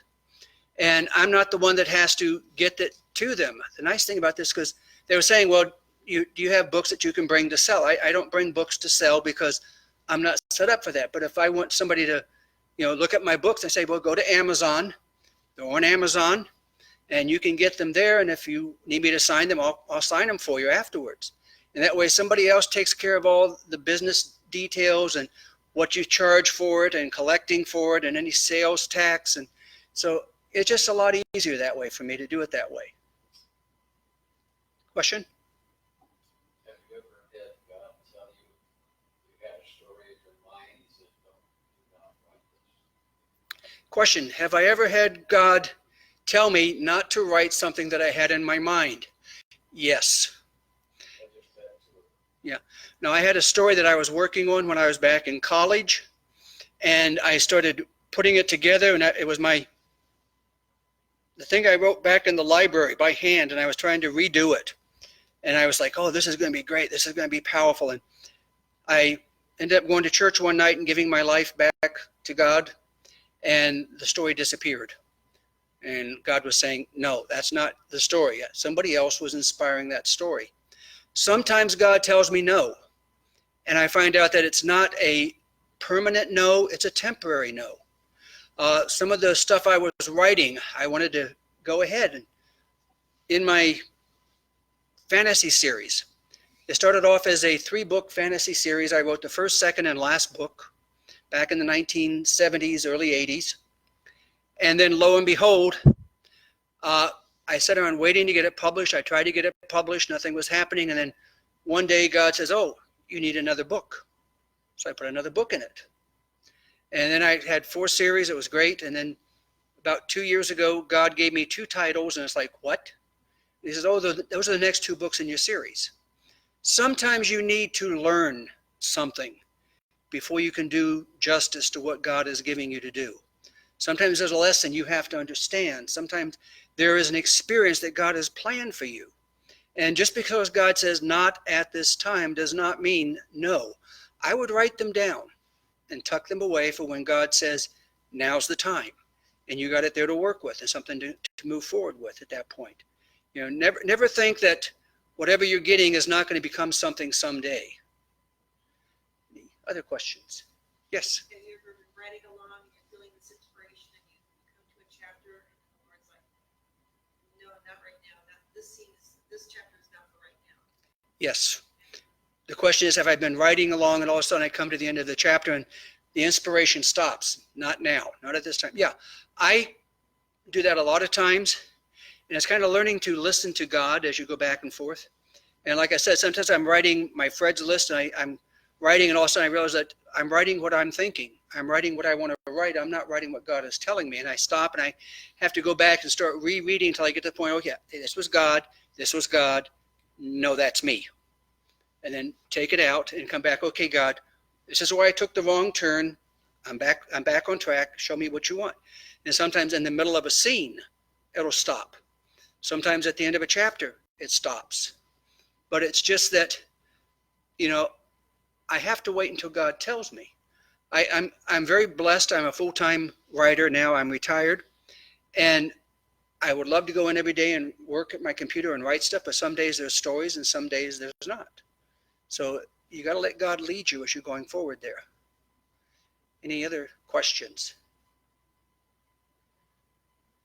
and I'm not the one that has to get it to them. The nice thing about this, because they were saying, well, do you have books that you can bring to sell? I don't bring books to sell because I'm not set up for that. But if I want somebody to, look at my books, I say, well, go to Amazon. They're on Amazon, and you can get them there. And if you need me to sign them, I'll sign them for you afterwards. And that way somebody else takes care of all the business details and what you charge for it and collecting for it and any sales tax. And so it's just a lot easier that way for me to do it that way. Question? Have you ever had God tell you had a story in your mind? He said, no, do not write this. Question. Have I ever had God tell me not to write something that I had in my mind? Yes. Yeah. Now, I had a story that I was working on when I was back in college, and I started putting it together, and it was the thing I wrote back in the library by hand, and I was trying to redo it. And I was like, oh, this is going to be great. This is going to be powerful. And I ended up going to church one night and giving my life back to God, and the story disappeared. And God was saying, no, that's not the story. Somebody else was inspiring that story. Sometimes God tells me no, and I find out that it's not a permanent no, it's a temporary no. Some of the stuff I was writing, I wanted to go ahead. And in my fantasy series, it started off as a 3-book fantasy series. I wrote the first, second, and last book back in the 1970s, early 80s. And then lo and behold, I sat around waiting to get it published. I tried to get it published. Nothing was happening. And then one day God says, oh, you need another book. So I put another book in it. And then I had 4 series. It was great. And then about 2 years ago, God gave me 2 titles. And it's like, what? And he says, oh, those are the next 2 books in your series. Sometimes you need to learn something before you can do justice to what God is giving you to do. Sometimes there's a lesson you have to understand. Sometimes there is an experience that God has planned for you. And just because God says not at this time does not mean no. I would write them down and tuck them away for when God says, now's the time. And you got it there to work with and something to move forward with at that point. Never think that whatever you're getting is not going to become something someday. Any other questions? Yes. Have you ever been writing along and you're feeling this inspiration and you come to a chapter and the Lord's like, no, not right now. This chapter is not for right now. Yes. The question is, have I been writing along and all of a sudden I come to the end of the chapter and the inspiration stops? Not now, not at this time. Yeah, I do that a lot of times. And it's kind of learning to listen to God as you go back and forth. And like I said, sometimes I'm writing my Fred's list and I'm writing, and all of a sudden I realized that I'm writing what I'm thinking. I'm writing what I want to write. I'm not writing what God is telling me. And I stop and I have to go back and start rereading until I get to the point, okay, this was God. This was God. No, that's me. And then take it out and come back. Okay, God, this is where I took the wrong turn. I'm back on track. Show me what you want. And sometimes in the middle of a scene, it'll stop. Sometimes at the end of a chapter, it stops. But it's just that, I have to wait until God tells me. I'm very blessed. I'm a full-time writer now. I'm retired. And I would love to go in every day and work at my computer and write stuff, but some days there's stories and some days there's not. So you got to let God lead you as you're going forward there. Any other questions?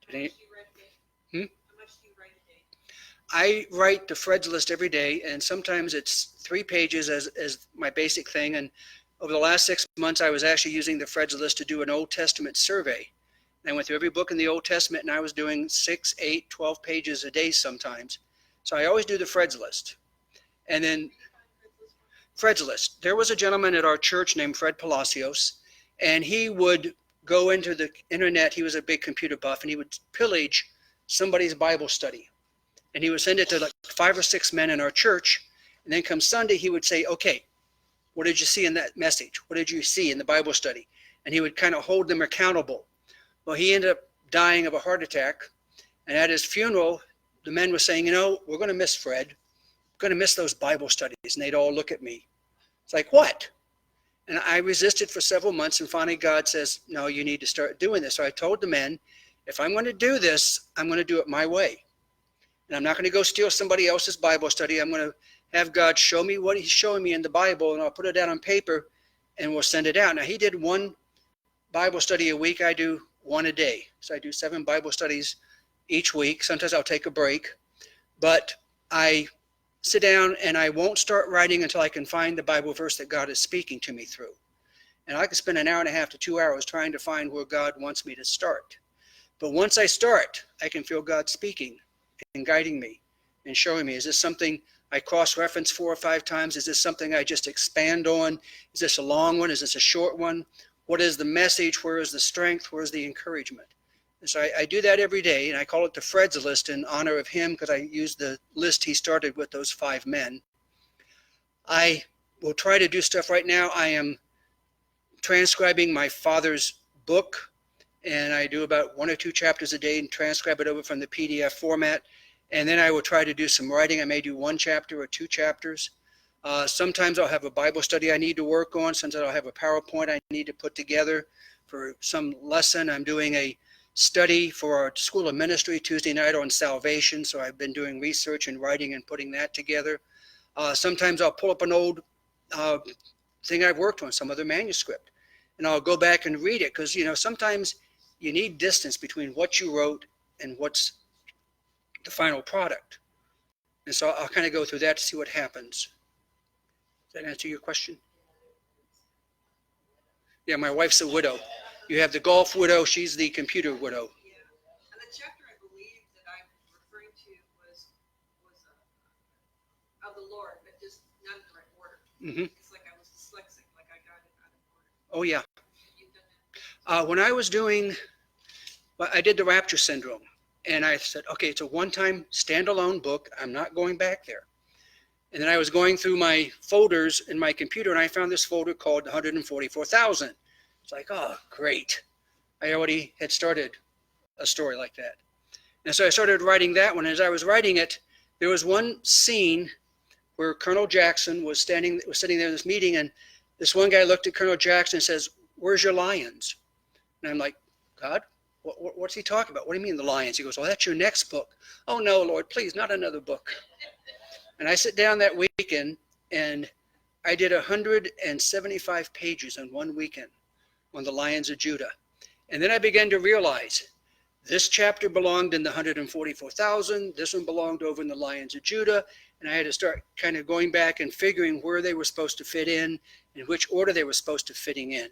How much do you write a day? How much do you write a day? I write the Fred's List every day, and sometimes it's 3 pages as my basic thing. And over the last 6 months, I was actually using the Fred's List to do an Old Testament survey. And I went through every book in the Old Testament, and I was doing 6, 8, 12 pages a day sometimes. So I always do the Fred's List. And then Fred's List. There was a gentleman at our church named Fred Palacios, and he would go into the internet. He was a big computer buff, and he would pillage somebody's Bible study. And he would send it to like 5 or 6 men in our church. And then come Sunday, he would say, okay, what did you see in that message? What did you see in the Bible study? And he would kind of hold them accountable. Well, he ended up dying of a heart attack. And at his funeral, the men were saying, we're going to miss Fred. We're going to miss those Bible studies. And they'd all look at me. It's like, what? And I resisted for several months. And finally, God says, no, you need to start doing this. So I told the men, if I'm going to do this, I'm going to do it my way. And I'm not going to go steal somebody else's Bible study. I'm going to have God show me what he's showing me in the Bible, and I'll put it down on paper, and we'll send it out. Now, he did 1 Bible study a week. I do 1 a day. So I do 7 Bible studies each week. Sometimes I'll take a break. But I sit down, and I won't start writing until I can find the Bible verse that God is speaking to me through. And I can spend an hour and a half to 2 hours trying to find where God wants me to start. But once I start, I can feel God speaking and guiding me and showing me, is this something I cross-reference 4 or 5 times? Is this something I just expand on? Is this a long one? Is this a short one? What is the message? Where is the strength? Where is the encouragement? And so I do that every day, and I call it the Fred's List in honor of him because I used the list he started with those 5 men. I will try to do stuff right now. I am transcribing my father's book, and I do about 1 or 2 chapters a day and transcribe it over from the PDF format. And then I will try to do some writing. I may do 1 chapter or 2 chapters. Sometimes I'll have a Bible study I need to work on. Sometimes I'll have a PowerPoint I need to put together for some lesson. I'm doing a study for our School of Ministry Tuesday night on salvation. So I've been doing research and writing and putting that together. Sometimes I'll pull up an old thing I've worked on, some other manuscript, and I'll go back and read it because, sometimes you need distance between what you wrote and what's the final product. And so I'll kind of go through that to see what happens. Does that answer your question? Yeah, my wife's a widow. You have the golf widow. She's the computer widow. Yeah. And the chapter I believe that I'm referring to was of the Lord, but just not in the right order. Mm-hmm. It's like I was dyslexic, like I got it out of order. Oh, yeah. You've done that? When I was I did the Rapture Syndrome. And I said, okay, it's a one-time standalone book. I'm not going back there. And then I was going through my folders in my computer, and I found this folder called 144,000. It's like, oh, great. I already had started a story like that. And so I started writing that one. As I was writing it, there was one scene where Colonel Jackson was sitting there in this meeting, and this one guy looked at Colonel Jackson and says, where's your lions? And I'm like, God? What's he talking about? What do you mean the lions? He goes, oh, that's your next book. Oh, no, Lord, please, not another book. And I sit down that weekend, and I did 175 pages in one weekend on the lions of Judah. And then I began to realize this chapter belonged in the 144,000. This one belonged over in the lions of Judah. And I had to start kind of going back and figuring where they were supposed to fit in which order they were supposed to fitting in.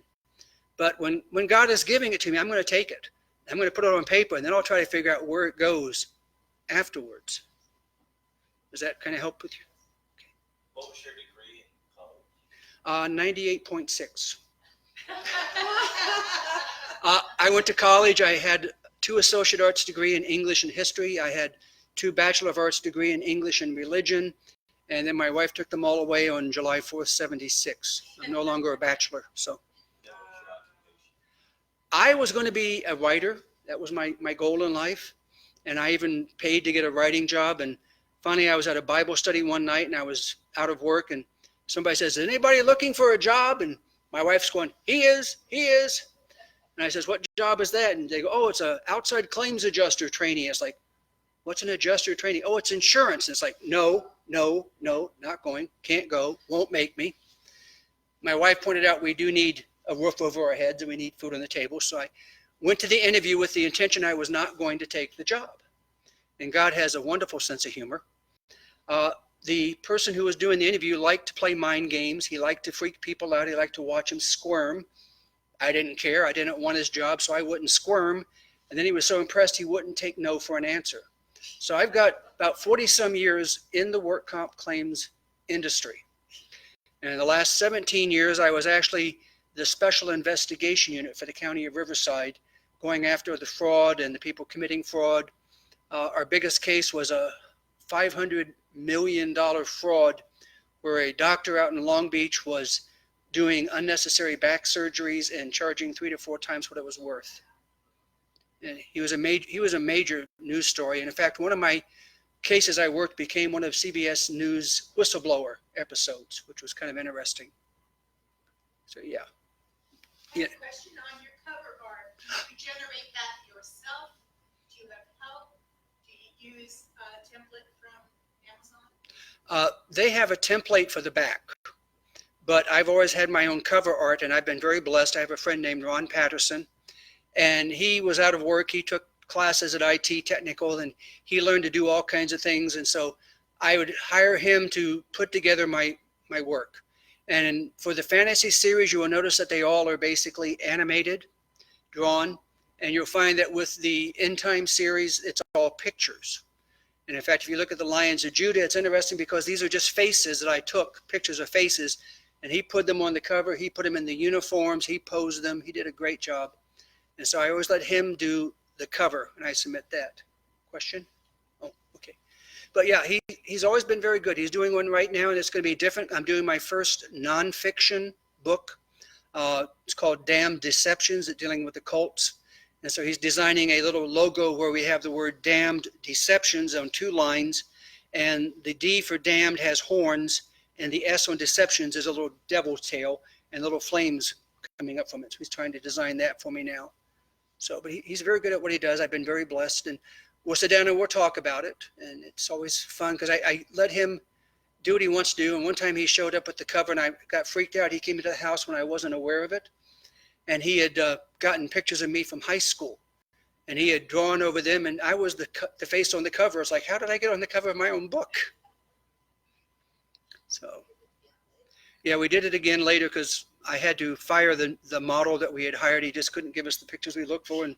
But when God is giving it to me, I'm going to take it. I'm going to put it on paper, and then I'll try to figure out where it goes afterwards. Does that kind of help with you? What was your degree in 98.6. I went to college. I had 2 associate arts degree in English and history. I had 2 Bachelor of Arts degree in English and religion. And then my wife took them all away on July 4th, 76. I'm no longer a bachelor. So I was going to be a writer. That was my goal in life. And I even paid to get a writing job. And finally, I was at a Bible study one night and I was out of work. And somebody says, is anybody looking for a job? And my wife's going, he is. And I says, what job is that? And they go, oh, it's an outside claims adjuster trainee. It's like, what's an adjuster trainee? Oh, it's insurance. And it's like, no, not going, can't go, won't make me. My wife pointed out we do need a roof over our heads and we need food on the table. So I went to the interview with the intention I was not going to take the job. And God has a wonderful sense of humor. The person who was doing the interview liked to play mind games. He liked to freak people out. He liked to watch them squirm. I didn't care. I didn't want his job, so I wouldn't squirm. And then he was so impressed he wouldn't take no for an answer. So I've got about 40 some years in the work comp claims industry. And in the last 17 years, I was actually the special investigation unit for the county of Riverside, going after the fraud and the people committing fraud. Our biggest case was a $500 million fraud where a doctor out in Long Beach was doing unnecessary back surgeries and charging 3 to 4 times what it was worth. And he was a major news story. And in fact, one of my cases I worked became one of CBS News whistleblower episodes, which was kind of interesting. So yeah. I have a question on your cover art. Do you generate that yourself? Do you have help? Do you use a template from Amazon? They have a template for the back, but I've always had my own cover art, and I've been very blessed. I have a friend named Ron Patterson, and he was out of work. He took classes at IT Technical, and he learned to do all kinds of things. And so I would hire him to put together my work. And for the fantasy series, you will notice that they all are basically animated, drawn, and you'll find that with the End Time series, it's all pictures. And in fact, if you look at the Lions of Judah, it's interesting because these are just faces that I took, pictures of faces, and he put them on the cover. He put them in the uniforms. He posed them. He did a great job. And so I always let him do the cover, and I submit that. Question? Oh, okay. But yeah, he's always been very good. He's doing one right now, and it's going to be different. I'm doing my first nonfiction book. It's called Damned Deceptions, dealing with the cults. And so he's designing a little logo where we have the word Damned Deceptions on 2 lines. And the D for damned has horns, and the S on deceptions is a little devil's tail and little flames coming up from it. So he's trying to design that for me now. So, but he's very good at what he does. I've been very blessed, and we'll sit down and we'll talk about it. And it's always fun because I let him do what he wants to do. And one time he showed up with the cover and I got freaked out. He came into the house when I wasn't aware of it. And he had gotten pictures of me from high school, and he had drawn over them. And I was the face on the cover. It's like, how did I get on the cover of my own book? So, yeah, we did it again later because I had to fire the model that we had hired. He just couldn't give us the pictures we looked for. And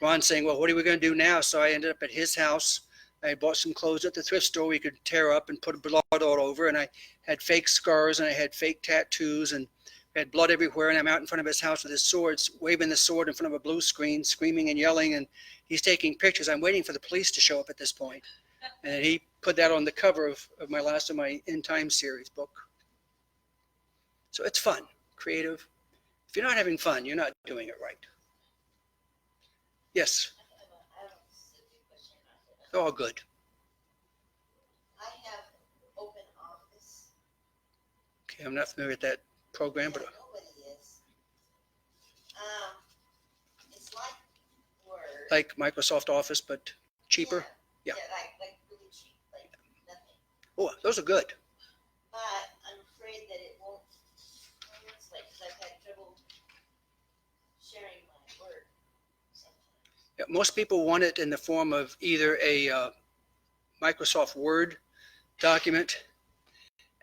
Ron saying, well, what are we going to do now? So I ended up at his house. I bought some clothes at the thrift store we could tear up and put blood all over. And I had fake scars and I had fake tattoos and had blood everywhere. And I'm out in front of his house with his swords, waving the sword in front of a blue screen, screaming and yelling. And he's taking pictures. I'm waiting for the police to show up at this point. And he put that on the cover of my last of my End Time series book. So it's fun, creative. If you're not having fun, you're not doing it right. Yes. I have a silly question. They're all good. I have open office. Okay, I'm not familiar with that program, but Nobody is. It's like Word. like Microsoft Office, but cheaper. Yeah. Like really cheap, like nothing. Oh, those are good. But I'm afraid that it won't translate because I've had trouble sharing my Word sometimes. Yeah, most people want it in the form of either a Microsoft Word document,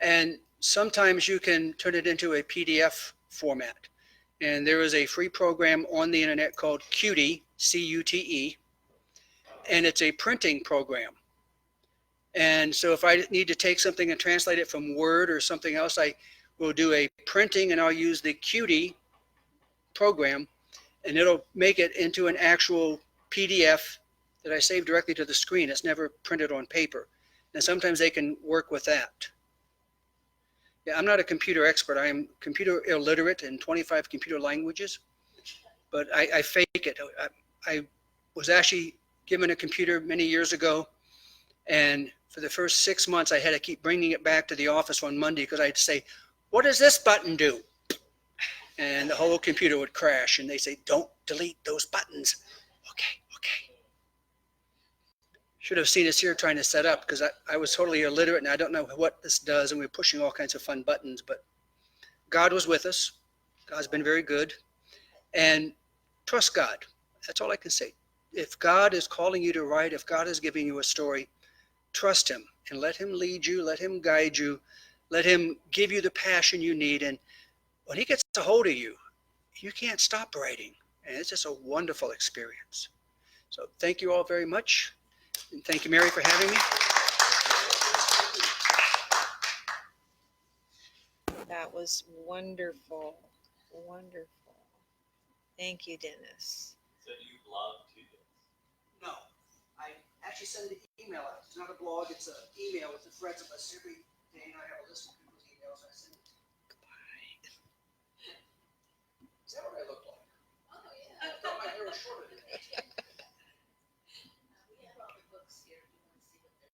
and sometimes you can turn it into a PDF format. And there is a free program on the internet called Qt, C-U-T-E, and it's a printing program. And so if I need to take something and translate it from Word or something else, I will do a printing, and I'll use the Qt program, and it'll make it into an actual PDF that I save directly to the screen. It's never printed on paper. And sometimes they can work with that. Yeah, I'm not a computer expert. I am computer illiterate in 25 computer languages, but I fake it. I was actually given a computer many years ago, and for the first 6 months, I had to keep bringing it back to the office on Monday because I'd say, "What does this button do?" And the whole computer would crash, and they say, "Don't delete those buttons." Okay. Should have seen us here trying to set up, because I was totally illiterate and I don't know what this does, and we were pushing all kinds of fun buttons, but God was with us. God's been very good. And trust God. That's all I can say. If God is calling you to write, if God is giving you a story, trust him and let him lead you, let him guide you, let him give you the passion you need. And when he gets a hold of you, you can't stop writing. And it's just a wonderful experience. So thank you all very much. And thank you, Mary, for having me. That was wonderful. Wonderful. Thank you, Dennis. So do you blog too? No, I actually send an email out. It's not a blog, it's an email with the threads of us every